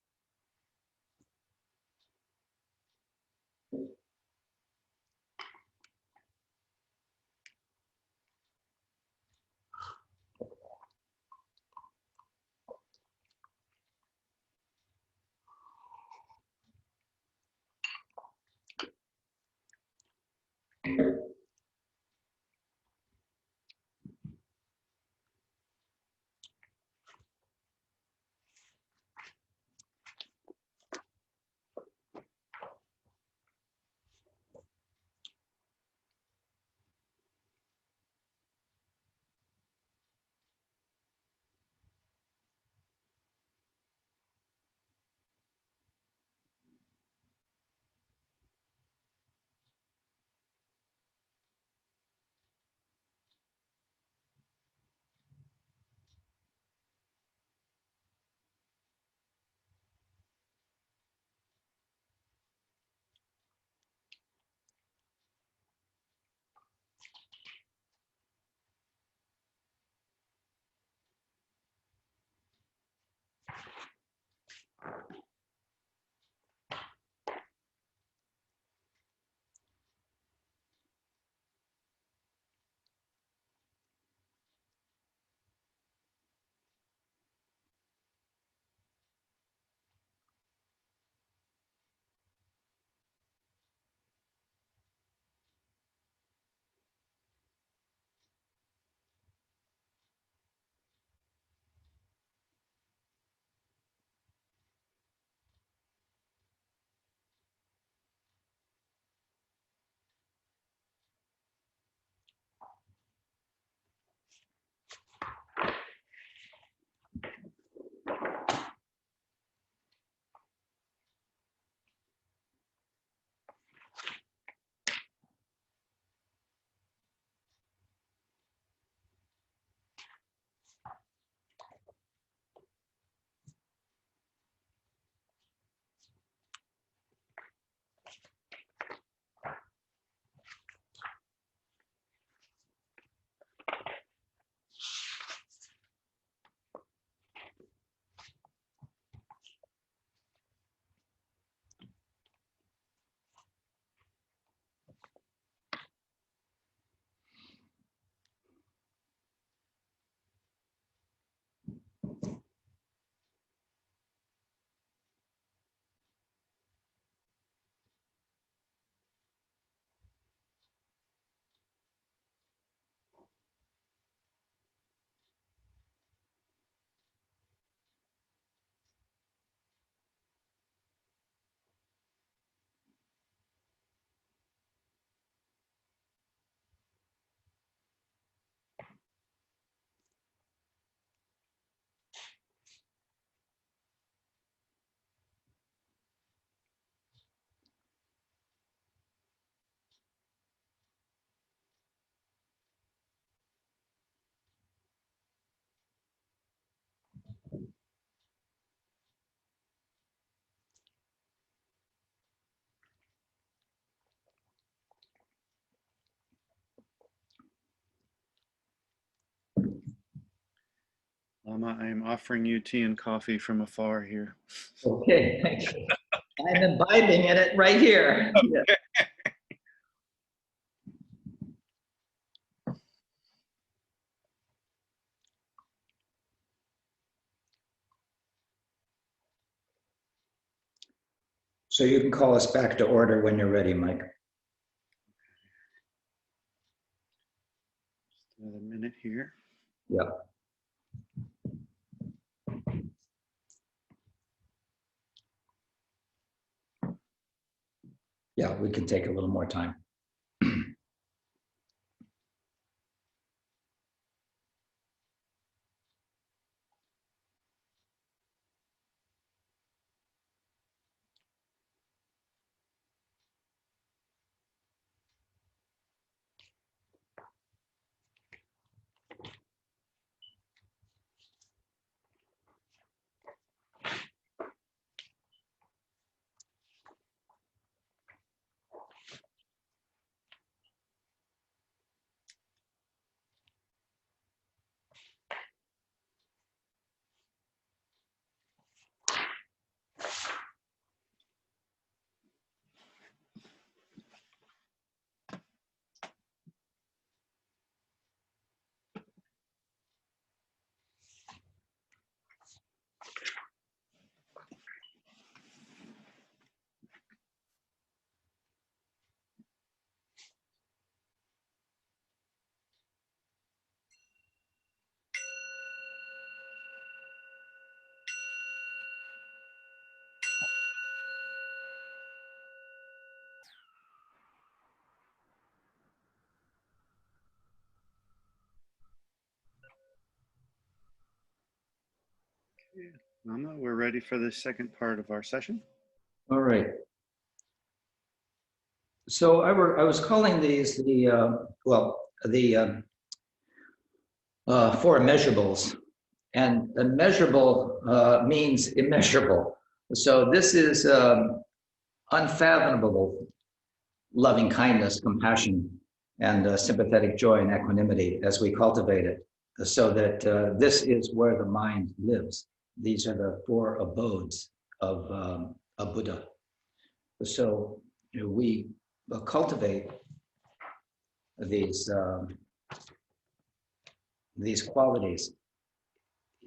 Lama, I am offering you tea and coffee from afar here. Okay, thank you. I'm imbibing in it right here. Yeah. So you can call us back to order when you're ready, Mike. Just another minute here. Yeah. Yeah, we can take a little more time. Lama, we're ready for the second part of our session. All right. So I was calling these the four immeasurables, and immeasurable means immeasurable. So this is unfathomable loving kindness, compassion, and sympathetic joy and equanimity as we cultivate it, so that this is where the mind lives. These are the four abodes of a Buddha. So we cultivate these qualities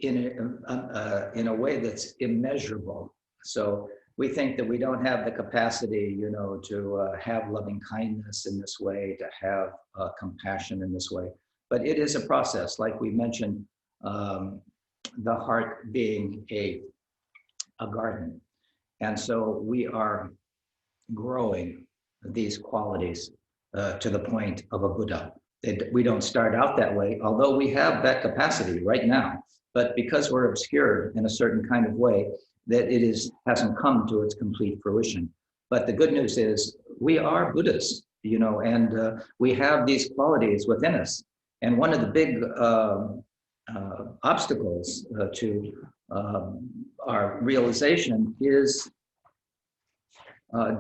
in a way that's immeasurable. So we think that we don't have the capacity, to have loving kindness in this way, to have compassion in this way. But it is a process, like we mentioned, the heart being a garden. And so we are growing these qualities to the point of a Buddha. We don't start out that way, although we have that capacity right now. But because we're obscured in a certain kind of way, that hasn't come to its complete fruition. But the good news is we are Buddhists, and we have these qualities within us. And one of the big obstacles to our realization is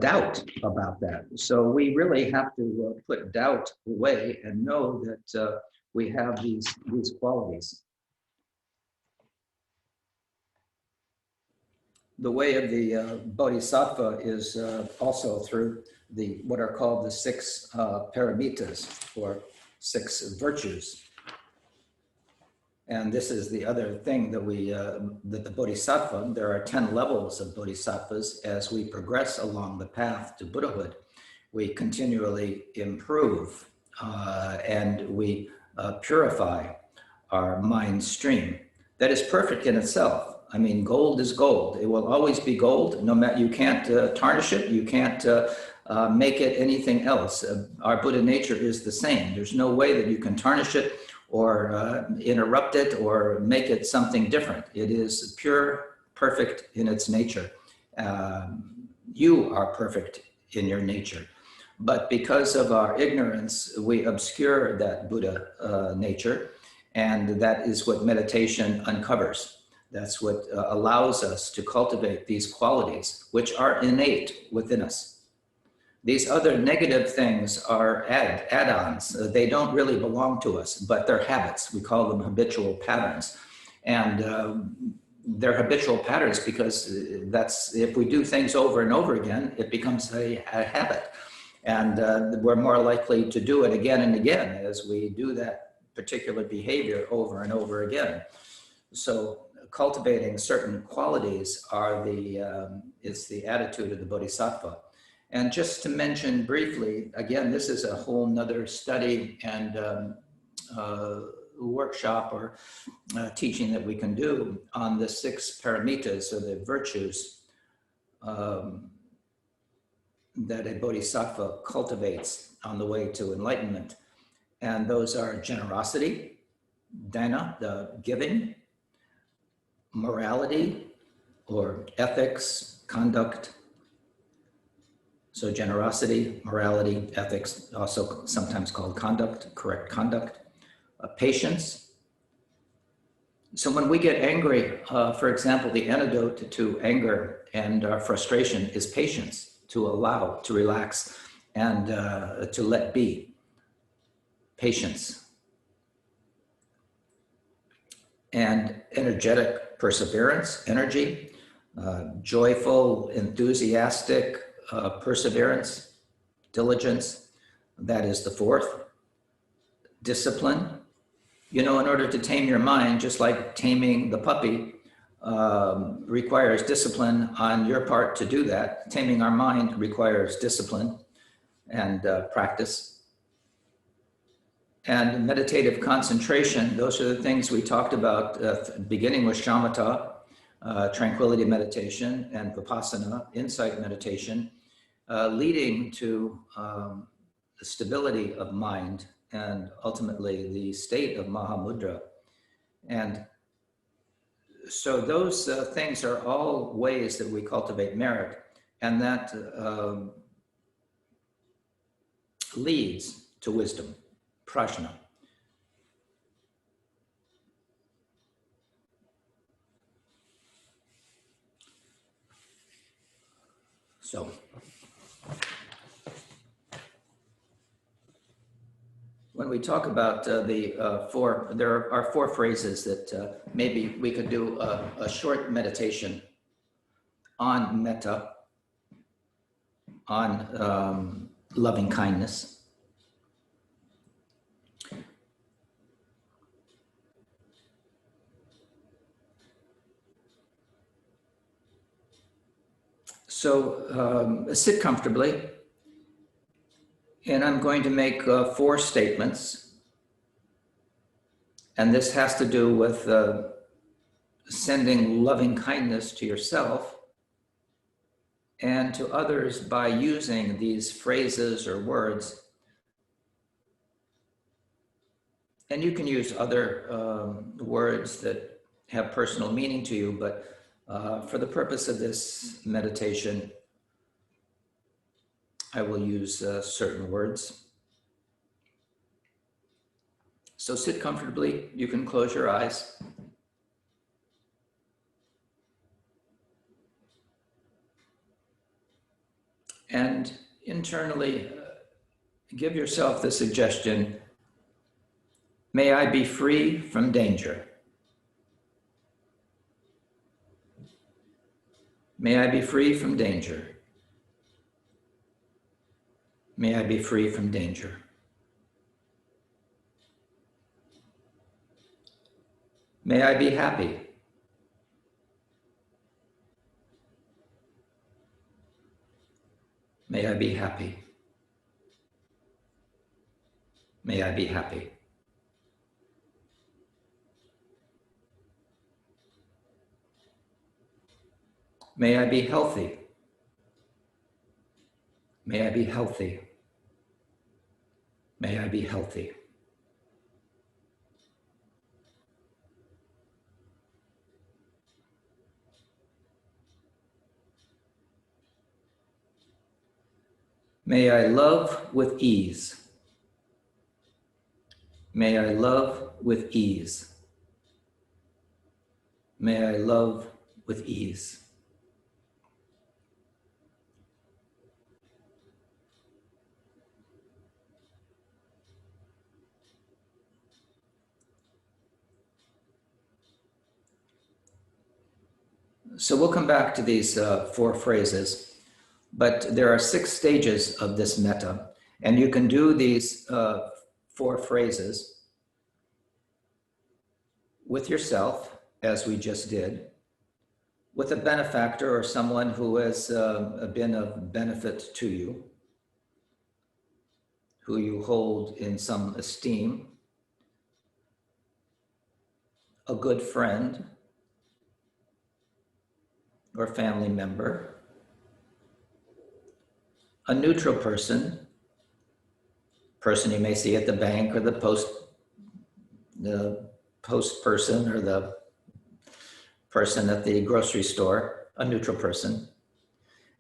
doubt about that. So we really have to put doubt away and know that we have these qualities. The way of the Bodhisattva is also through what are called the 6 paramitas, or 6 virtues. And this is the other thing that that the Bodhisattva, there are 10 levels of Bodhisattvas. As we progress along the path to Buddhahood, we continually improve and we purify our mind stream. That is perfect in itself. I mean, gold is gold. It will always be gold. No matter, you can't tarnish it. You can't make it anything else. Our Buddha nature is the same. There's no way that you can tarnish it or interrupt it or make it something different. It is pure, perfect in its nature. You are perfect in your nature. But because of our ignorance, we obscure that Buddha nature, and that is what meditation uncovers. That's what allows us to cultivate these qualities, which are innate within us. These other negative things are add-ons. They don't really belong to us, but they're habits. We call them habitual patterns. And they're habitual patterns because if we do things over and over again, it becomes a habit. And we're more likely to do it again and again as we do that particular behavior over and over again. So cultivating certain qualities is the attitude of the Bodhisattva. And just to mention briefly, again, this is a whole nother study and workshop or teaching that we can do on the 6 paramitas, or the virtues that a Bodhisattva cultivates on the way to enlightenment. And those are generosity, dana, the giving, morality or ethics, conduct. So generosity, morality, ethics, also sometimes called conduct, correct conduct, patience. So when we get angry, for example, the antidote to anger and frustration is patience, to allow, to relax, and to let be. Patience. And energetic perseverance, energy, joyful, enthusiastic perseverance, diligence, that is the 4th. Discipline, in order to tame your mind, just like taming the puppy requires discipline on your part to do that. Taming our mind requires discipline and practice. And meditative concentration, those are the things we talked about, beginning with shamatha, tranquility meditation, and vipassana, insight meditation, leading to the stability of mind and ultimately the state of Mahamudra. And So those things are all ways that we cultivate merit, and that leads to wisdom, prajna. So when we talk about there are four phrases that maybe we could do a short meditation on metta, on loving kindness. So sit comfortably, and I'm going to make 4 statements, and this has to do with sending loving kindness to yourself and to others by using these phrases or words. And you can use other words that have personal meaning to you, but for the purpose of this meditation, I will use certain words. So sit comfortably. You can close your eyes. And internally, give yourself the suggestion, may I be free from danger. May I be free from danger. May I be free from danger. May I be happy. May I be happy. May I be happy. May I be healthy. May I be healthy. May I be healthy. May I love with ease. May I love with ease. May I love with ease. So we'll come back to these 4 phrases, but there are 6 stages of this metta, and you can do these 4 phrases with yourself, as we just did, with a benefactor or someone who has been of benefit to you, who you hold in some esteem, a good friend or family member, a neutral person you may see at the bank, or the post person, or the person at the grocery store, a neutral person,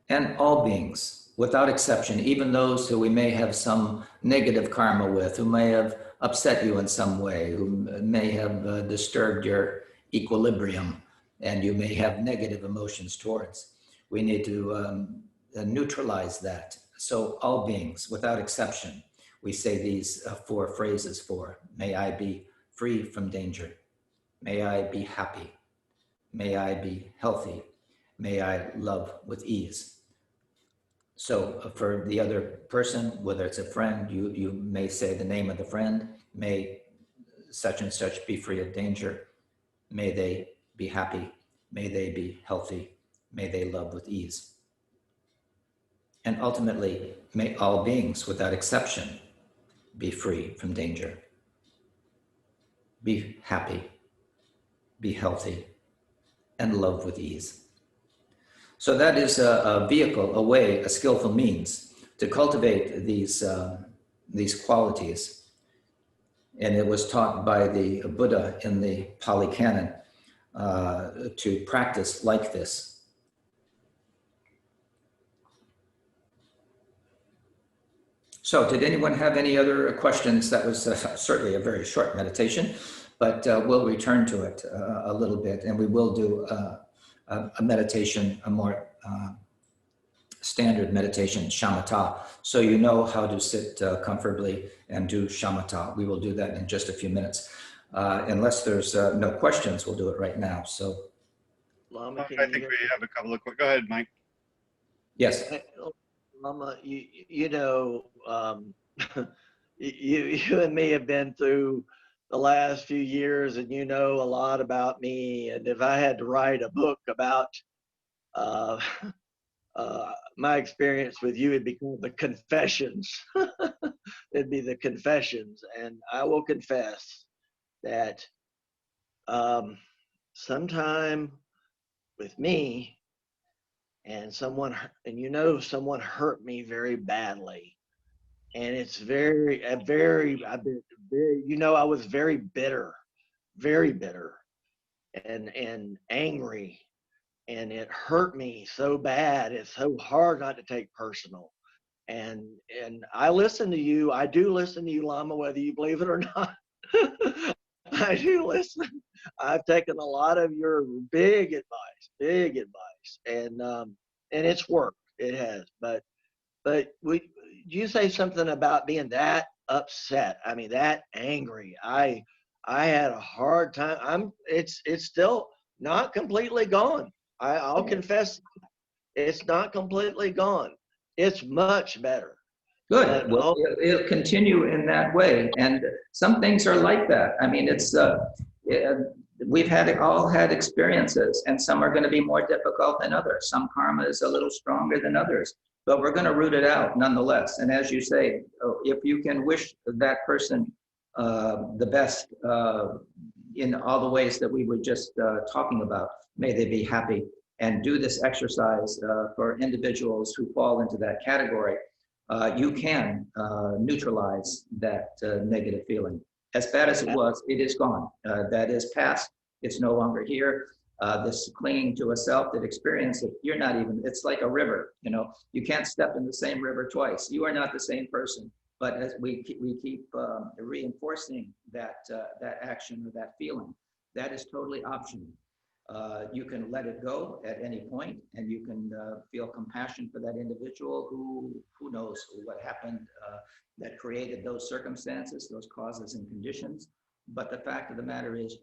and all beings without exception, even those who we may have some negative karma with, who may have upset you in some way, who may have disturbed your equilibrium, and you may have negative emotions towards. We need to neutralize that. So all beings, without exception, we say these 4 phrases for. May I be free from danger. May I be happy. May I be healthy. May I love with ease. So for the other person, whether it's a friend, you may say the name of the friend. May such and such be free of danger. May they be happy. May they be healthy. May they love with ease. And ultimately, may all beings, without exception, be free from danger. Be happy. Be healthy. And love with ease. So that is a vehicle, a way, a skillful means to cultivate these qualities. And it was taught by the Buddha in the Pali Canon. to practice like this. So did anyone have any other questions? That was certainly a very short meditation, but we'll return to it a little bit, and we will do a meditation, a more standard meditation, shamatha, so you know how to sit comfortably and do shamatha. We will do that in just a few minutes. Unless there's no questions, we'll do it right now. So, Lama, I think we have a couple of quick. Go ahead, Mike. yes. Lama, you know, you and me have been through the last few years, and you know a lot about me. And if I had to write a book about my experience with you, it'd be called The Confessions. It'd be The Confessions. And I will confess that sometime with me, and someone hurt me very badly, and it's I've been very, I was very bitter and angry, and it hurt me so bad. It's so hard not to take personal. And I listen to you. I do listen to you, Lama, whether you believe it or not. I do listen. I've taken a lot of your big advice, and it's worked. It has. But you say something about being that upset. I mean, that angry. I had a hard time. It's still not completely gone. I'll confess, it's not completely gone. It's much better. Good. Well, it'll continue in that way. And some things are like that. I mean, it's we've all had experiences, and some are going to be more difficult than others. Some karma is a little stronger than others, but we're going to root it out nonetheless. And as you say, if you can wish that person the best in all the ways that we were just talking about, may they be happy. And do this exercise for individuals who fall into that category. You can neutralize that negative feeling. As bad as it was, it is gone. That is past. It's no longer here. This clinging to a self that experience it, you're not even, it's like a river, you can't step in the same river twice. You are not the same person. But as we keep reinforcing that action or that feeling, that is totally optional. You can let it go at any point, and you can feel compassion for that individual who knows what happened that created those circumstances, those causes and conditions. But the fact of the matter is,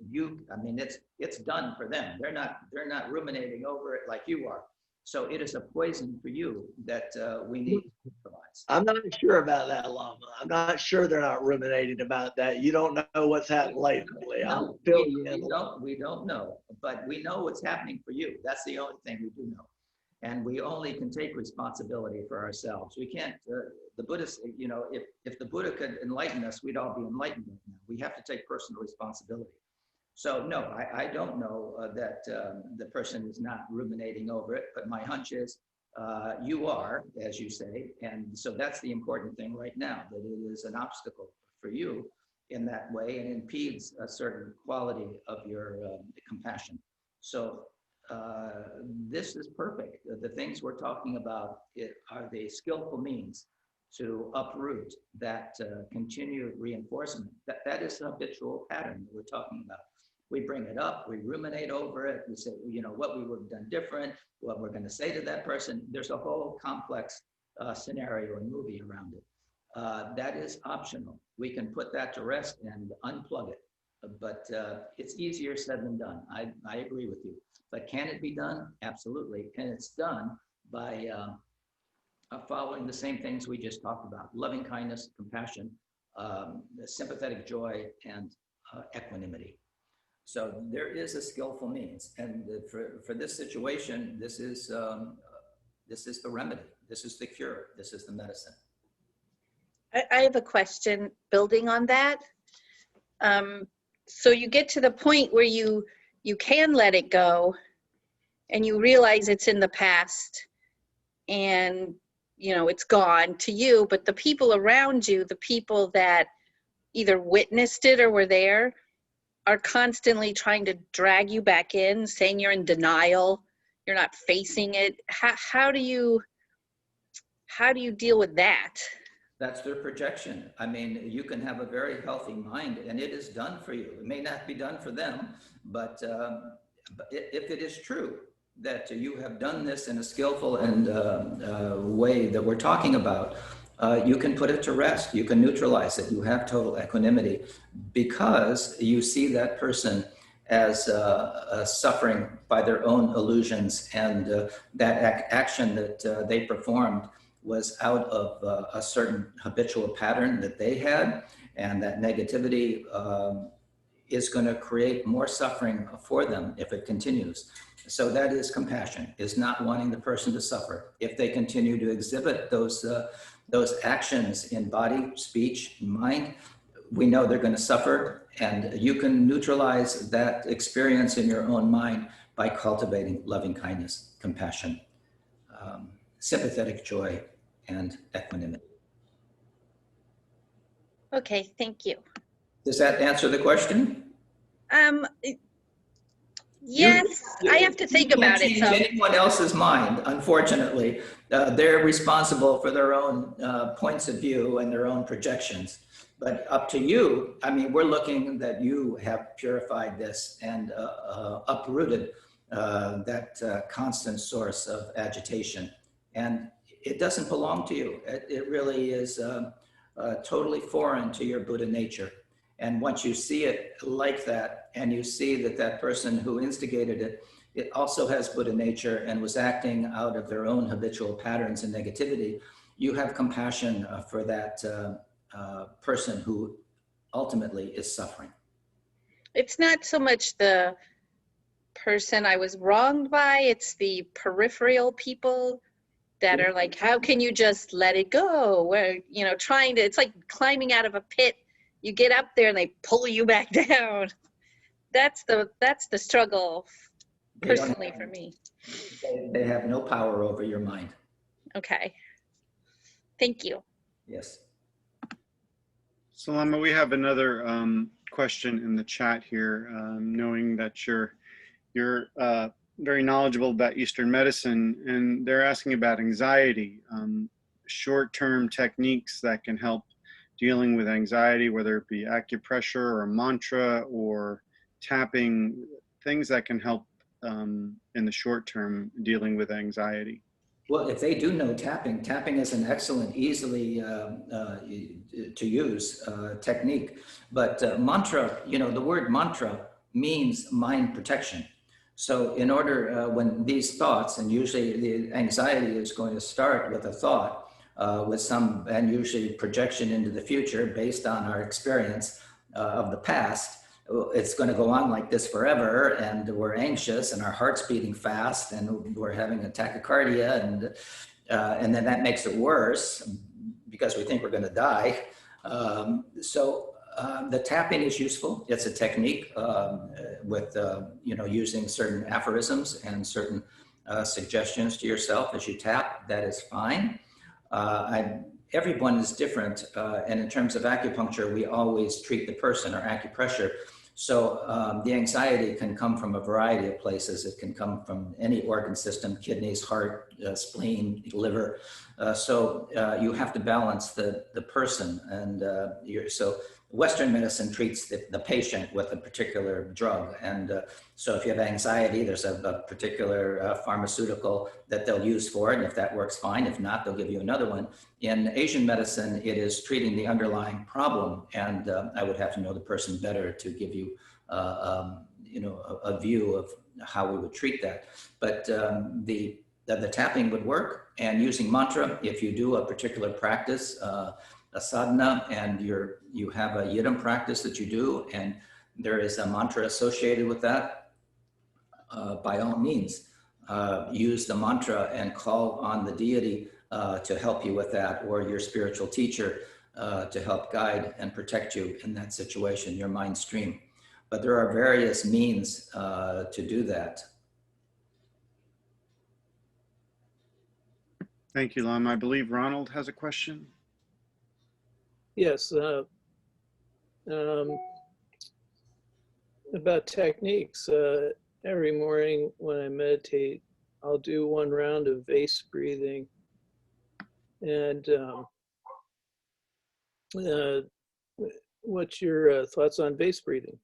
it's done for them. They're not ruminating over it like you are. So it is a poison for you that we need to neutralize. I'm not sure about that, Lama. I'm not sure they're not ruminating about that. You don't know what's happened lately. No, we don't know, but we know what's happening for you. That's the only thing we do know. And we only can take responsibility for ourselves. We can't, the Buddhists, if the Buddha could enlighten us, we'd all be enlightened right now. We have to take personal responsibility. So no, I don't know that the person is not ruminating over it, but my hunch is you are, as you say, and so that's the important thing right now, that it is an obstacle for you in that way and impedes a certain quality of your compassion. So this is perfect. The things we're talking about are the skillful means to uproot that continued reinforcement. That is the habitual pattern that we're talking about. We bring it up, we ruminate over it, we say, what we would have done different, what we're going to say to that person. There's a whole complex scenario and movie around it. That is optional. We can put that to rest and unplug it, but it's easier said than done. I agree with you. But can it be done? Absolutely. And it's done by following the same things we just talked about: loving kindness, compassion, sympathetic joy, and equanimity. So there is a skillful means, and for this situation, this is the remedy. This is the cure. This is the medicine. I have a question building on that. So you get to the point where you can let it go, and you realize it's in the past, and it's gone to you. But the people around you, the people that either witnessed it or were there, are constantly trying to drag you back in, saying you're in denial, you're not facing it. How do you deal with that? That's their projection. I mean, you can have a very healthy mind and it is done for you. It may not be done for them, but if it is true that you have done this in a skillful and way that we're talking about, you can put it to rest. You can neutralize it. You have total equanimity because you see that person as suffering by their own illusions, and that action that they performed was out of a certain habitual pattern that they had, and that negativity is going to create more suffering for them if it continues. So that is compassion, is not wanting the person to suffer. If they continue to exhibit those actions in body, speech, mind, we know they're going to suffer, and you can neutralize that experience in your own mind by cultivating loving kindness, compassion, sympathetic joy, and equanimity. Okay, thank you. Does that answer the question? Yes, I have to think about it. You can't change anyone else's mind, unfortunately. They're responsible for their own points of view and their own projections. But up to you, I mean, we're looking that you have purified this and uprooted that constant source of agitation. And it doesn't belong to you. It really is totally foreign to your Buddha nature. And once you see it like that, and you see that that person who instigated it, it also has Buddha nature and was acting out of their own habitual patterns and negativity, you have compassion for that person who ultimately is suffering. It's not so much the person I was wronged by, it's the peripheral people that are like, how can you just let it go? Where, you know, trying to, it's like climbing out of a pit. You get up there and they pull you back down. That's the struggle personally for me. They have no power over your mind. Okay. Thank you. Yes. So Lama, we have another question in the chat here, knowing that you're very knowledgeable about Eastern medicine, and they're asking about anxiety, short-term techniques that can help dealing with anxiety, whether it be acupressure or mantra or tapping, things that can help in the short term dealing with anxiety. Well, if they do know tapping, tapping is an excellent, easily to use technique. But mantra, you know, the word mantra means mind protection. So in order, when these thoughts, and usually the anxiety is going to start with a thought, with some, and usually projection into the future based on our experience of the past, it's going to go on like this forever, and we're anxious and our heart's beating fast and we're having a tachycardia, and then that makes it worse because we think we're going to die. The tapping is useful. It's a technique with you know, using certain aphorisms and certain suggestions to yourself as you tap. That is fine. Everyone is different, and in terms of acupuncture, we always treat the person, or acupressure. So the anxiety can come from a variety of places. It can come from any organ system: kidneys, heart, spleen, liver. So you have to balance the person, and so Western medicine treats the patient with a particular drug. And so if you have anxiety, there's a particular pharmaceutical that they'll use for it. And if that works, fine. If not, they'll give you another one. In Asian medicine, it is treating the underlying problem. And I would have to know the person better to give you, you know, a view of how we would treat that. But the tapping would work, and using mantra, if you do a particular practice, a sadhana, and you have a yidam practice that you do, and there is a mantra associated with that, by all means, use the mantra and call on the deity to help you with that, or your spiritual teacher to help guide and protect you in that situation, your mind stream. But there are various means to do that. Thank you, Lama. I believe Ronald has a question. Yes. about techniques. Every morning when I meditate, I'll do one round of vase breathing. And what's your thoughts on vase breathing?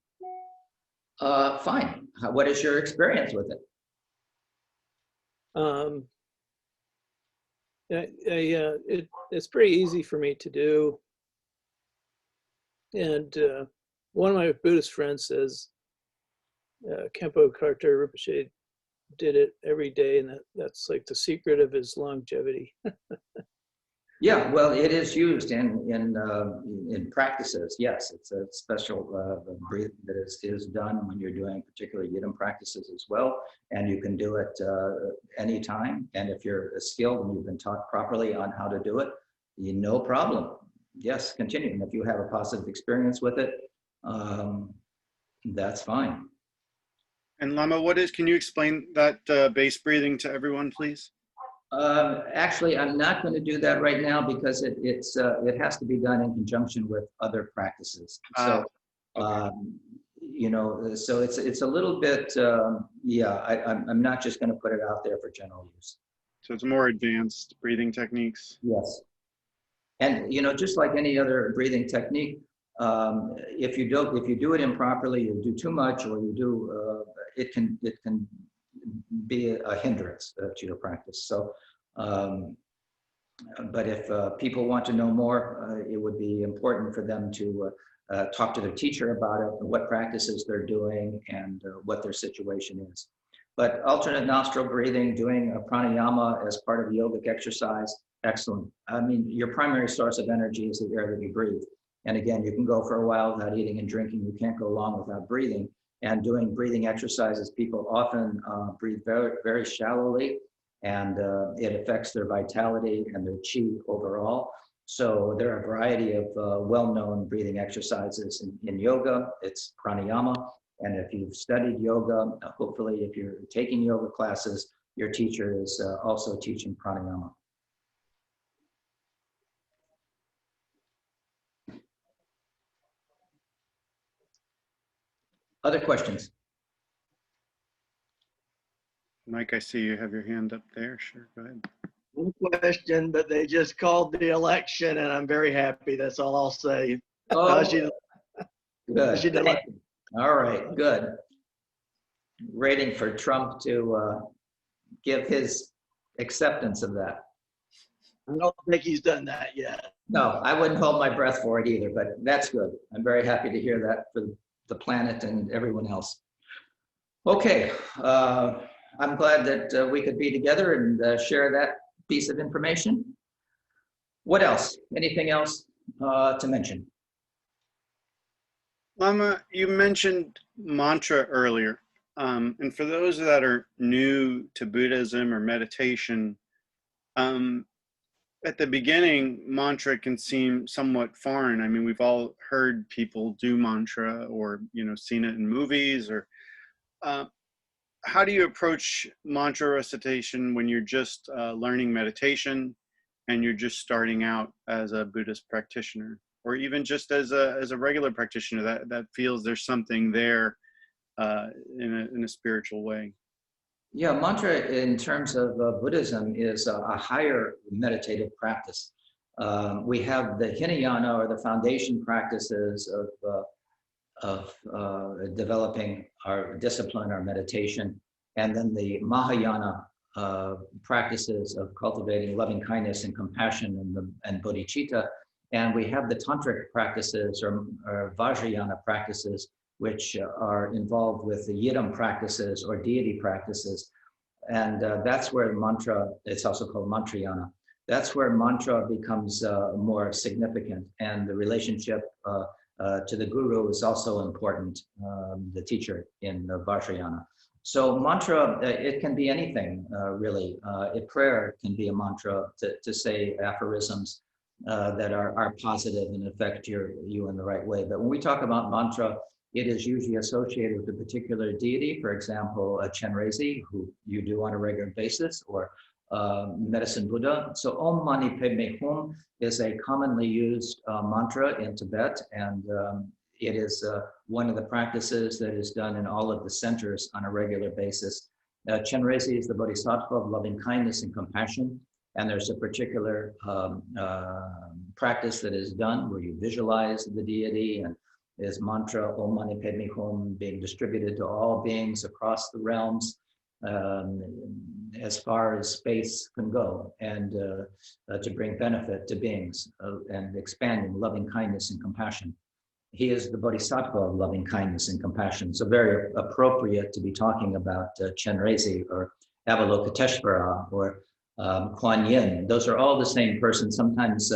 Fine. What is your experience with it? It's pretty easy for me to do. And one of my Buddhist friends says, Khenpo Kartar Rinpoche did it every day, and that's like the secret of his longevity. Yeah, well, it is used in practices. Yes, it's a special breathing that is done when you're doing particular yidam practices as well, and you can do it anytime. And if you're skilled and you've been taught properly on how to do it, no problem. Yes, continue. And if you have a positive experience with it, that's fine. And Lama, can you explain that base breathing to everyone, please? Actually, I'm not going to do that right now because it has to be done in conjunction with other practices. So, you know, so it's a little bit, I'm not just going to put it out there for general use. So it's more advanced breathing techniques. Yes. And, you know, just like any other breathing technique, if you do it improperly, you do too much, or you do, it can be a hindrance to your practice. So, but if people want to know more, it would be important for them to talk to their teacher about it, what practices they're doing, and what their situation is. But alternate nostril breathing, doing a pranayama as part of yogic exercise, excellent. I mean, your primary source of energy is the air that you breathe. And again, you can go for a while without eating and drinking. You can't go long without breathing. And doing breathing exercises, people often breathe very, very shallowly, and it affects their vitality and their chi overall. So there are a variety of well-known breathing exercises in yoga. It's pranayama. And if you've studied yoga, hopefully if you're taking yoga classes, your teacher is also teaching pranayama. Other questions? Mike, I see you have your hand up there. Sure, go ahead. One question, but they just called the election, and I'm very happy. That's all I'll say. Oh, good. All right, good. Waiting for Trump to give his acceptance of that. I don't think he's done that yet. No, I wouldn't hold my breath for it either, but that's good. I'm very happy to hear that for the planet and everyone else. Okay, I'm glad that we could be together and share that piece of information. What else? Anything else to mention? Lama, you mentioned mantra earlier. And for those that are new to Buddhism or meditation, at the beginning, mantra can seem somewhat foreign. I mean, we've all heard people do mantra or, you know, seen it in movies or, how do you approach mantra recitation when you're just learning meditation and you're just starting out as a Buddhist practitioner, or even just as a regular practitioner that feels there's something there in a spiritual way? Yeah, mantra in terms of Buddhism is a higher meditative practice. We have the Hinayana, or the foundation practices of developing our discipline, our meditation, and then the Mahayana practices of cultivating loving kindness and compassion and bodhicitta. And we have the tantric practices or Vajrayana practices, which are involved with the yidam practices or deity practices. And that's where mantra, it's also called mantrayana. That's where mantra becomes more significant, and the relationship to the guru is also important, the teacher in the Vajrayana. So mantra, it can be anything, really. Prayer can be a mantra to say aphorisms that are positive and affect you in the right way. But when we talk about mantra, it is usually associated with a particular deity, for example, a Chenrezig, who you do on a regular basis, or Medicine Buddha. So Om Mani Padme Hum is a commonly used mantra in Tibet, and It is one of the practices that is done in all of the centers on a regular basis. Chenrezig is the Bodhisattva of loving kindness and compassion. And there's a particular practice that is done where you visualize the deity, and his mantra, Om Mani Padme Hum, being distributed to all beings across the realms, as far as space can go, and to bring benefit to beings, and expanding loving kindness and compassion. He is the Bodhisattva of loving kindness and compassion. So very appropriate to be talking about Chenrezig or Avalokiteshvara or Kuan Yin. Those are all the same person, sometimes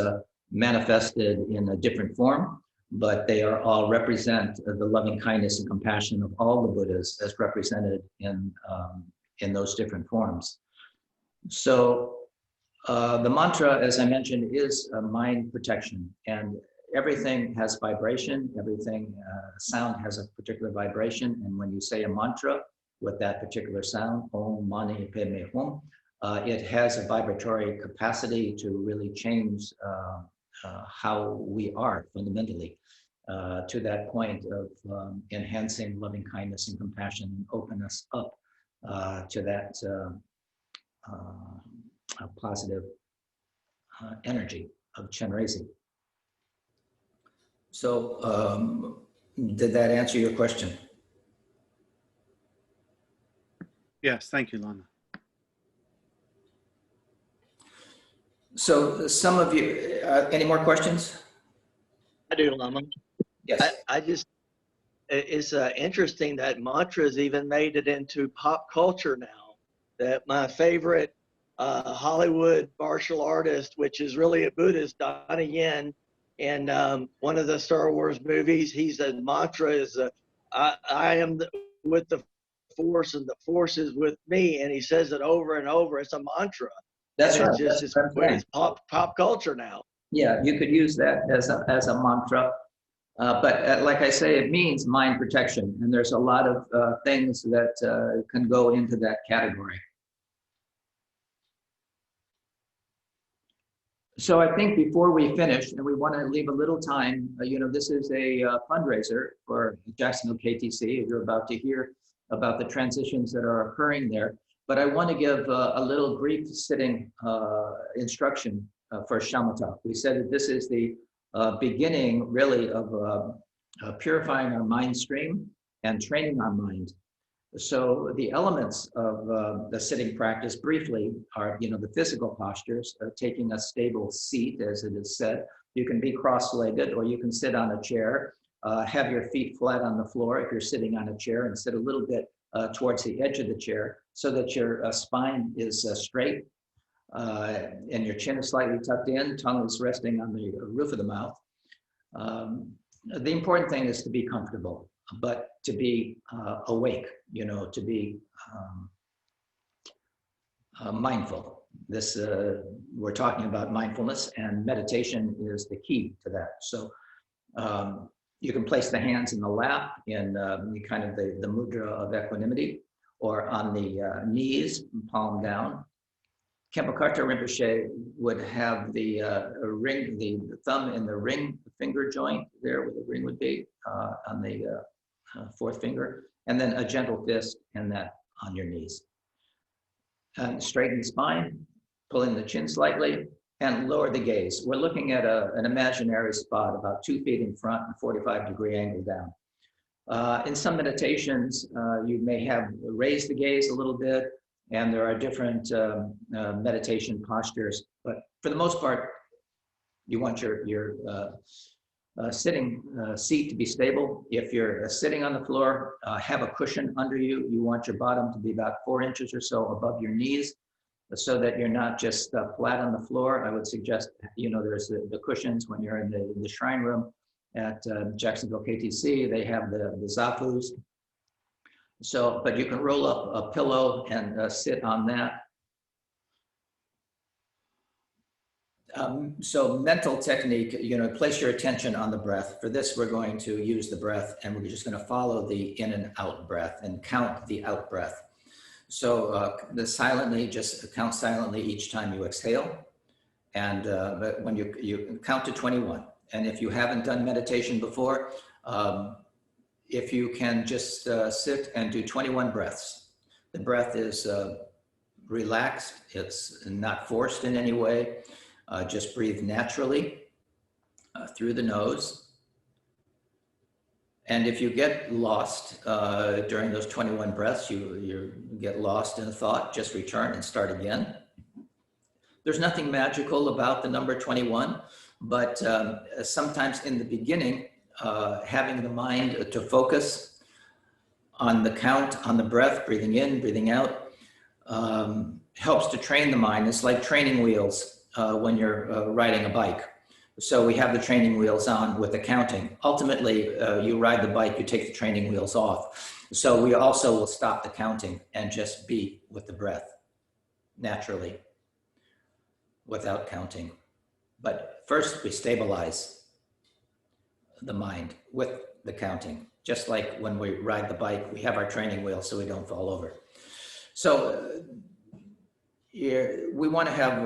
manifested in a different form, but they are all represent the loving kindness and compassion of all the Buddhas as represented in those different forms. So the mantra, as I mentioned, is mind protection, and everything has vibration. Everything, sound has a particular vibration, and when you say a mantra with that particular sound, Om Mani Padme Hum, it has a vibratory capacity to really change how we are fundamentally, to that point of enhancing loving kindness and compassion, and open us up to that positive energy of Chenrezig. So did that answer your question? Yes, thank you, Lama. So some of you, any more questions? I do, Lama. Yes. I just, it's interesting that mantras even made it into pop culture now. That my favorite Hollywood martial artist, which is really a Buddhist, Donnie Yen, in one of the Star Wars movies, he's a mantra is I am with the Force, and the Force is with me, and he says it over and over. It's a mantra. That's right. It's pop culture now. Yeah, you could use that as a mantra. But like I say, it means mind protection. And there's a lot of things that can go into that category. So I think before we finish, and we want to leave a little time, this is a fundraiser for Jacksonville KTC. You're about to hear about the transitions that are occurring there. But I want to give a little brief sitting instruction for shamatha. We said that this is the beginning, really, of purifying our mind stream and training our mind. So the elements of the sitting practice briefly are, the physical postures, taking a stable seat, as it is said. You can be cross-legged, or you can sit on a chair, have your feet flat on the floor if you're sitting on a chair, and sit a little bit towards the edge of the chair so that your spine is straight, and your chin is slightly tucked in, tongue is resting on the roof of the mouth. The important thing is to be comfortable, but to be awake, to be mindful. We're talking about mindfulness, and meditation is the key to that. So you can place the hands in the lap in kind of the mudra of equanimity, or on the knees, palm down. Khenpo Karthar Rinpoche would have the ring, the thumb in the ring finger joint there, where the ring would be on the fourth finger, and then a gentle fist and that on your knees. And straighten the spine, pull in the chin slightly, and lower the gaze. We're looking at an imaginary spot about 2 feet in front and 45-degree angle down. In some meditations, you may have raised the gaze a little bit, and there are different meditation postures. But for the most part, you want your sitting seat to be stable. If you're sitting on the floor, have a cushion under you. You want your bottom to be about 4 inches or so above your knees, so that you're not just flat on the floor. I would suggest, there's the cushions when you're in the shrine room at Jacksonville KTC. They have the zafus. So, but you can roll up a pillow and sit on that. So mental technique, place your attention on the breath. For this, we're going to use the breath, and we're just going to follow the in and out breath and count the out breath. So just count silently each time you exhale. And but when you count to 21. And if you haven't done meditation before, If you can just sit and do 21 breaths. The breath is relaxed. It's not forced in any way. Just breathe naturally through the nose. And if you get lost during those 21 breaths, you get lost in a thought, just return and start again. There's nothing magical about the number 21, but sometimes in the beginning, having the mind to focus on the count, on the breath, breathing in, breathing out, helps to train the mind. It's like training wheels when you're riding a bike. So we have the training wheels on with the counting. Ultimately, you ride the bike, you take the training wheels off. So we also will stop the counting and just be with the breath naturally without counting. But first we stabilize the mind with the counting. Just like when we ride the bike, we have our training wheels so we don't fall over. So we want to have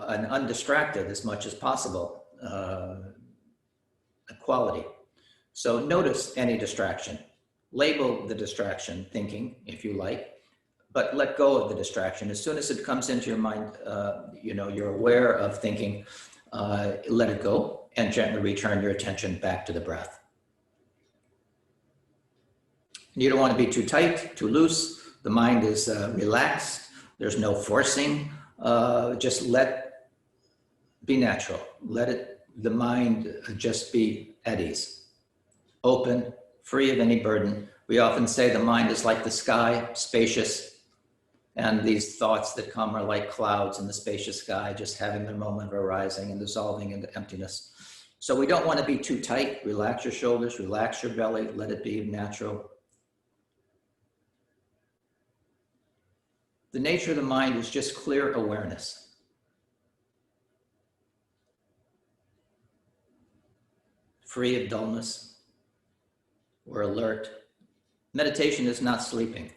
an undistracted as much as possible quality. So notice any distraction. Label the distraction thinking, if you like, but let go of the distraction. As soon as it comes into your mind, you're aware of thinking, let it go and gently return your attention back to the breath. You don't want to be too tight, too loose. The mind is relaxed. There's no forcing. Just be natural. The mind just be at ease, open, free of any burden. We often say the mind is like the sky, spacious, and these thoughts that come are like clouds in the spacious sky, just having their moment of arising and dissolving into emptiness. So we don't want to be too tight. Relax your shoulders, relax your belly, let it be natural. The nature of the mind is just clear awareness. Free of dullness. We're alert. Meditation is not sleeping.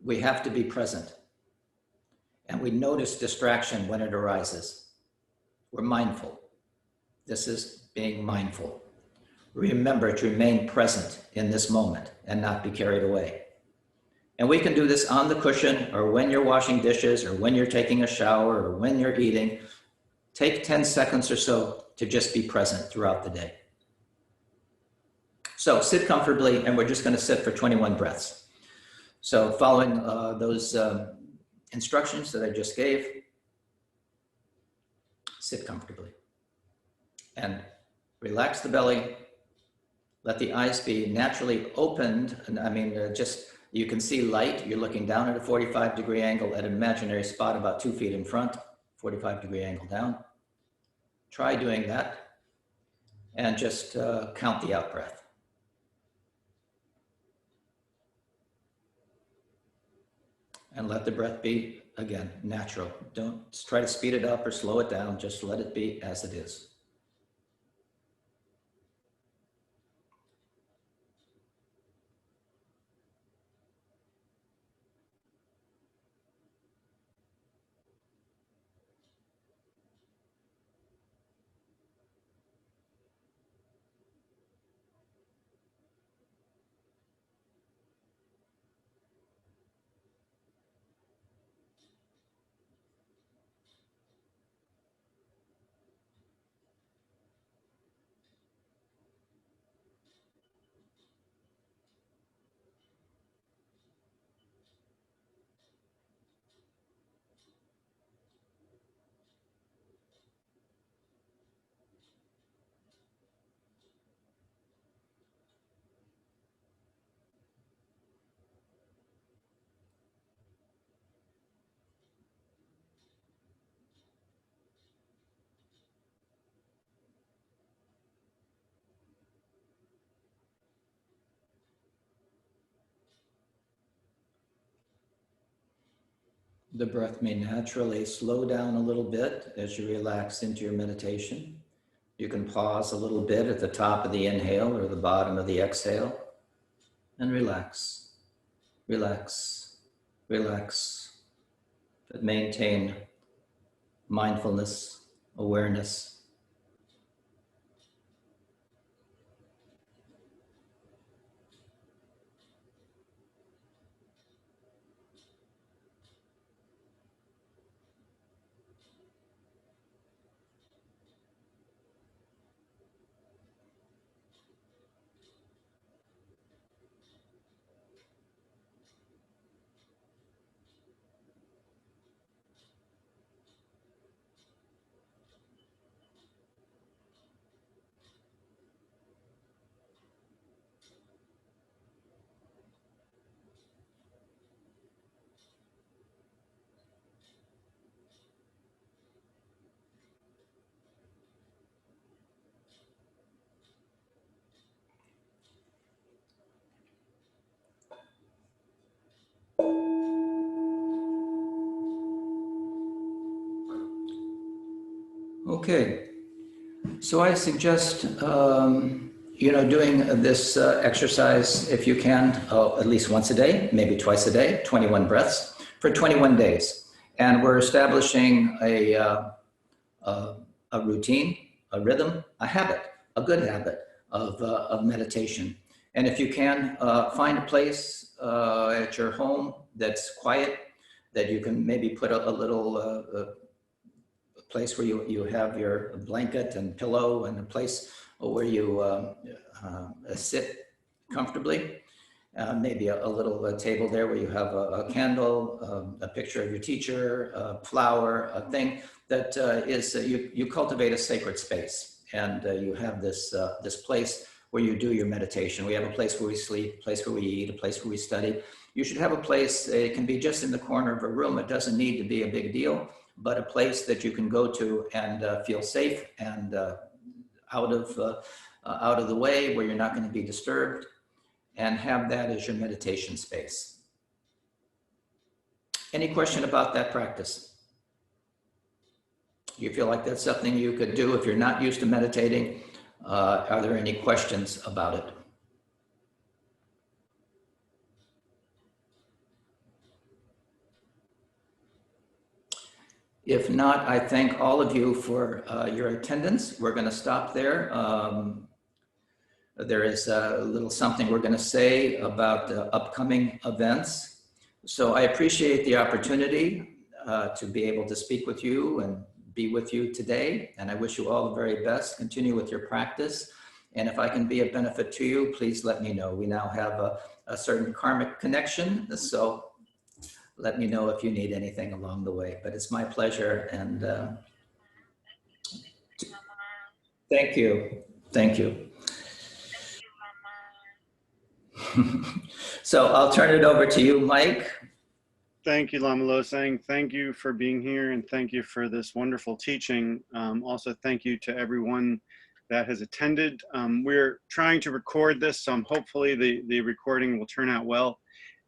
We have to be present. And we notice distraction when it arises. We're mindful. This is being mindful. Remember to remain present in this moment and not be carried away. And we can do this on the cushion or when you're washing dishes or when you're taking a shower or when you're eating. Take 10 seconds or so to just be present throughout the day. So sit comfortably, and we're just going to sit for 21 breaths. So following those instructions that I just gave, sit comfortably and relax the belly. Let the eyes be naturally opened. And you can see light. You're looking down at a 45-degree angle at an imaginary spot about 2 feet in front, 45-degree angle down. Try doing that and just count the out breath. And let the breath be, again, natural. Don't try to speed it up or slow it down. Just let it be as it is. The breath may naturally slow down a little bit as you relax into your meditation. You can pause a little bit at the top of the inhale or the bottom of the exhale and relax, relax, relax. But maintain mindfulness, awareness. Okay. So I suggest, doing this exercise, if you can, at least once a day, maybe twice a day, 21 breaths for 21 days. And we're establishing a routine, a rhythm, a habit, a good habit of meditation. And if you can, find a place at your home that's quiet, that you can maybe put a little place where you have your blanket and pillow, and a place where you sit comfortably. Maybe a little table there where you have a candle, a picture of your teacher, a flower, a thing that you cultivate a sacred space, and you have this place where you do your meditation. We have a place where we sleep, a place where we eat, a place where we study. You should have a place, it can be just in the corner of a room. It doesn't need to be a big deal, but a place that you can go to and feel safe and out of the way, where you're not going to be disturbed, and have that as your meditation space. Any question about that practice? You feel like that's something you could do if you're not used to meditating? Are there any questions about it? If not, I thank all of you for your attendance. We're going to stop there. There is a little something we're going to say about upcoming events. So I appreciate the opportunity to be able to speak with you and be with you today. And I wish you all the very best. Continue with your practice. And if I can be of benefit to you, please let me know. We now have a certain karmic connection. So let me know if you need anything along the way. But it's my pleasure. And thank you. Thank you. So I'll turn it over to you, Mike. Thank you, Lama Losang. Thank you for being here, and thank you for this wonderful teaching. Also, thank you to everyone that has attended. We're trying to record this, so hopefully the recording will turn out well,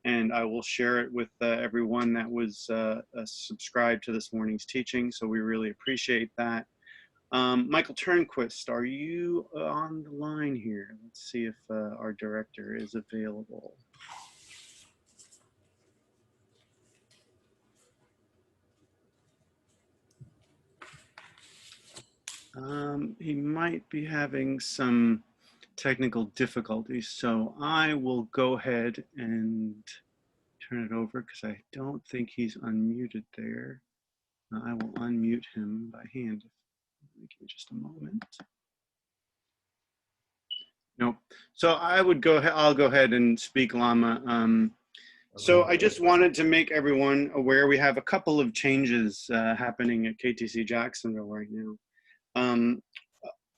and I will share it with everyone that was subscribed to this morning's teaching, so we really appreciate that. Michael Turnquist, are you on the line here? Let's see if our director is available. He might be having some technical difficulties, so I will go ahead and turn it over because I don't think he's unmuted there. I will unmute him by hand. Give me just a moment. Nope. So I would go ahead. I'll go ahead and speak, Lama. So I just wanted to make everyone aware we have a couple of changes happening at KTC Jacksonville right now.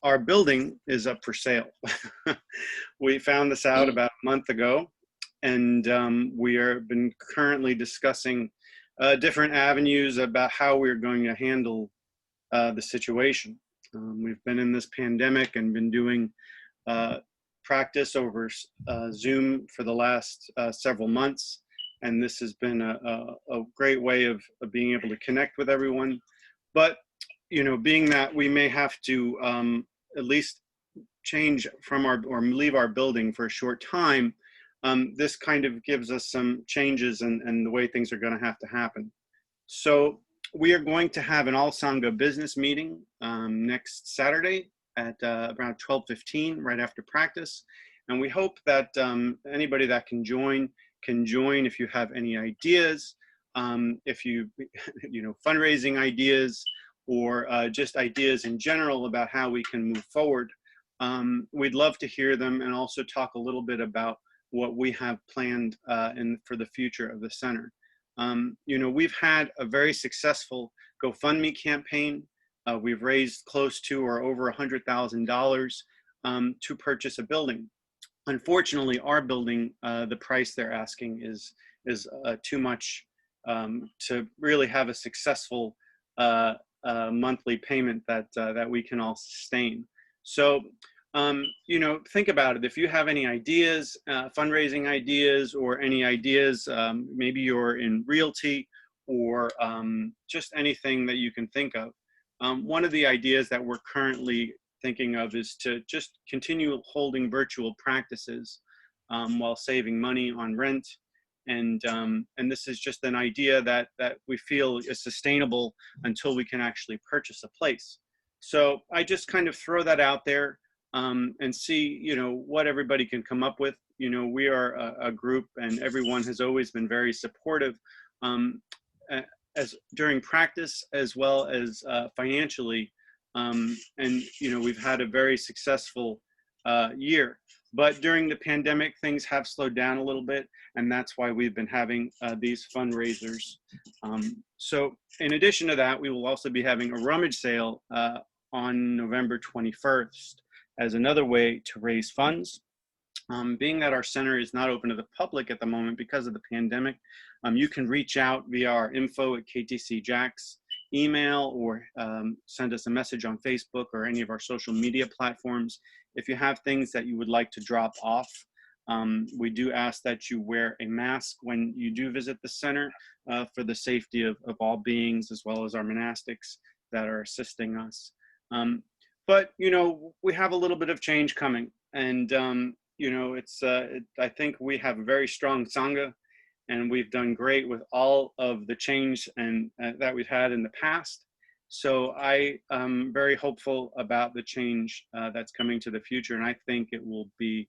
Our building is up for sale. We found this out about a month ago, and we have been currently discussing different avenues about how we're going to handle the situation. We've been in this pandemic and been doing practice over Zoom for the last several months, and this has been a great way of being able to connect with everyone. But being that we may have to at least change from or leave our building for a short time, this kind of gives us some changes in the way things are going to have to happen. So we are going to have an All Sangha business meeting next Saturday at around 12:15, right after practice. And we hope that anybody that can join if you have any ideas, if you, fundraising ideas, or just ideas in general about how we can move forward. We'd love to hear them, and also talk a little bit about what we have planned for the future of the center. We've had a very successful GoFundMe campaign. We've raised close to or over $100,000 to purchase a building. Unfortunately, our building, the price they're asking is too much to really have a successful monthly payment that we can all sustain. So, think about it. If you have any ideas, fundraising ideas, or any ideas, maybe you're in realty, or just anything that you can think of, One of the ideas that we're currently thinking of is to just continue holding virtual practices while saving money on rent. And this is just an idea that we feel is sustainable until we can actually purchase a place. So I just kind of throw that out there and see, you know, what everybody can come up with. You know, we are a group, and everyone has always been very supportive as during practice as well as financially. And, you know, we've had a very successful year. But during the pandemic, things have slowed down a little bit, and that's why we've been having these fundraisers. So in addition to that, we will also be having a rummage sale on November 21st as another way to raise funds. Being that our center is not open to the public at the moment because of the pandemic, you can reach out via our info@KTC-Jax email, or send us a message on Facebook or any of our social media platforms. If you have things that you would like to drop off, we do ask that you wear a mask when you do visit the center for the safety of all beings, as well as our monastics that are assisting us. But, you know, we have a little bit of change coming, and, you know, I think we have a very strong Sangha, and we've done great with all of the change and that we've had in the past. So I am very hopeful about the change that's coming to the future, and I think it will be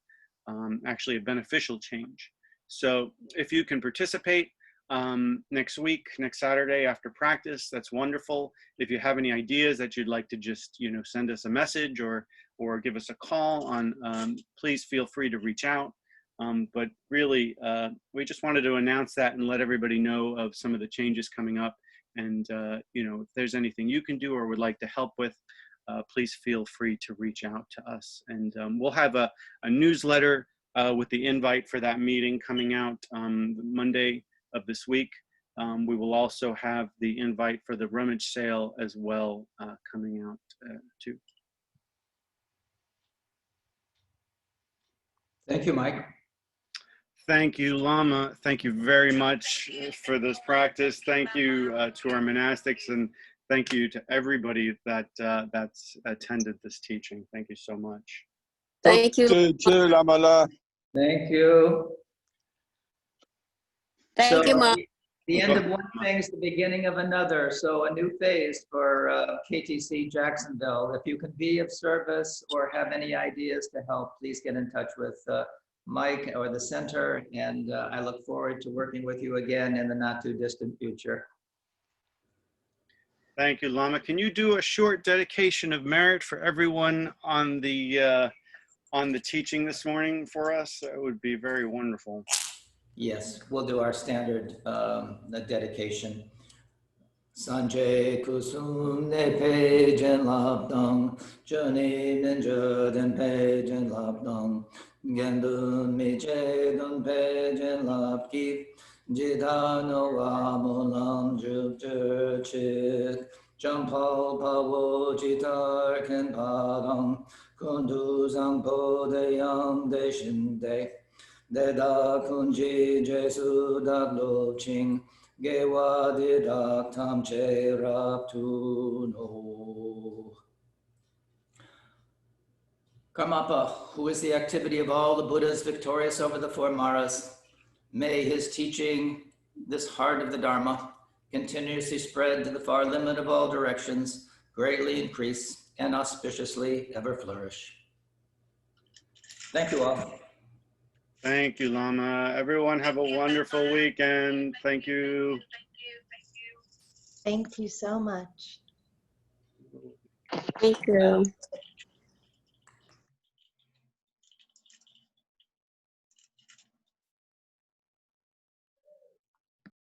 actually a beneficial change. So if you can participate next week, next Saturday after practice, that's wonderful. If you have any ideas that you'd like to just, you know, send us a message or give us a call on, please feel free to reach out. But really, we just wanted to announce that and let everybody know of some of the changes coming up. And, you know, if there's anything you can do or would like to help with, please feel free to reach out to us. And we'll have a newsletter with the invite for that meeting coming out Monday of this week. We will also have the invite for the rummage sale as well coming out too. Thank you, Mike. Thank you, Lama. Thank you very much for this practice. Thank you to our monastics, and thank you to everybody that's attended this teaching. Thank you so much. Thank you. Lama. Thank you. Thank you, Mom. The end of one thing is the beginning of another. So a new phase for KTC Jacksonville. If you can be of service or have any ideas to help, please get in touch with Mike or the center. And I look forward to working with you again in the not too distant future. Thank you, Lama. Can you do a short dedication of merit for everyone on the teaching this morning for us? That would be very wonderful. Yes, we'll do our standard dedication. Sanjay kusum ne pejen lapdang, jani ninjaden pejen lapdang, gendun mi jedun pejen lapki, jidano amulam jubjerchik, jampal pawo jitar ken padang, kunduzang bodayang deshinde, Deda kunji jesu dak lobching gewa didak tam che raptu no. Karmapa, who is the activity of all the Buddhas victorious over the four Maras, may his teaching, this heart of the Dharma, continuously spread to the far limit of all directions, greatly increase, and auspiciously ever flourish. Thank you all. Thank you, Lama. Everyone have a wonderful weekend. Thank you. Thank you so much. Thank you.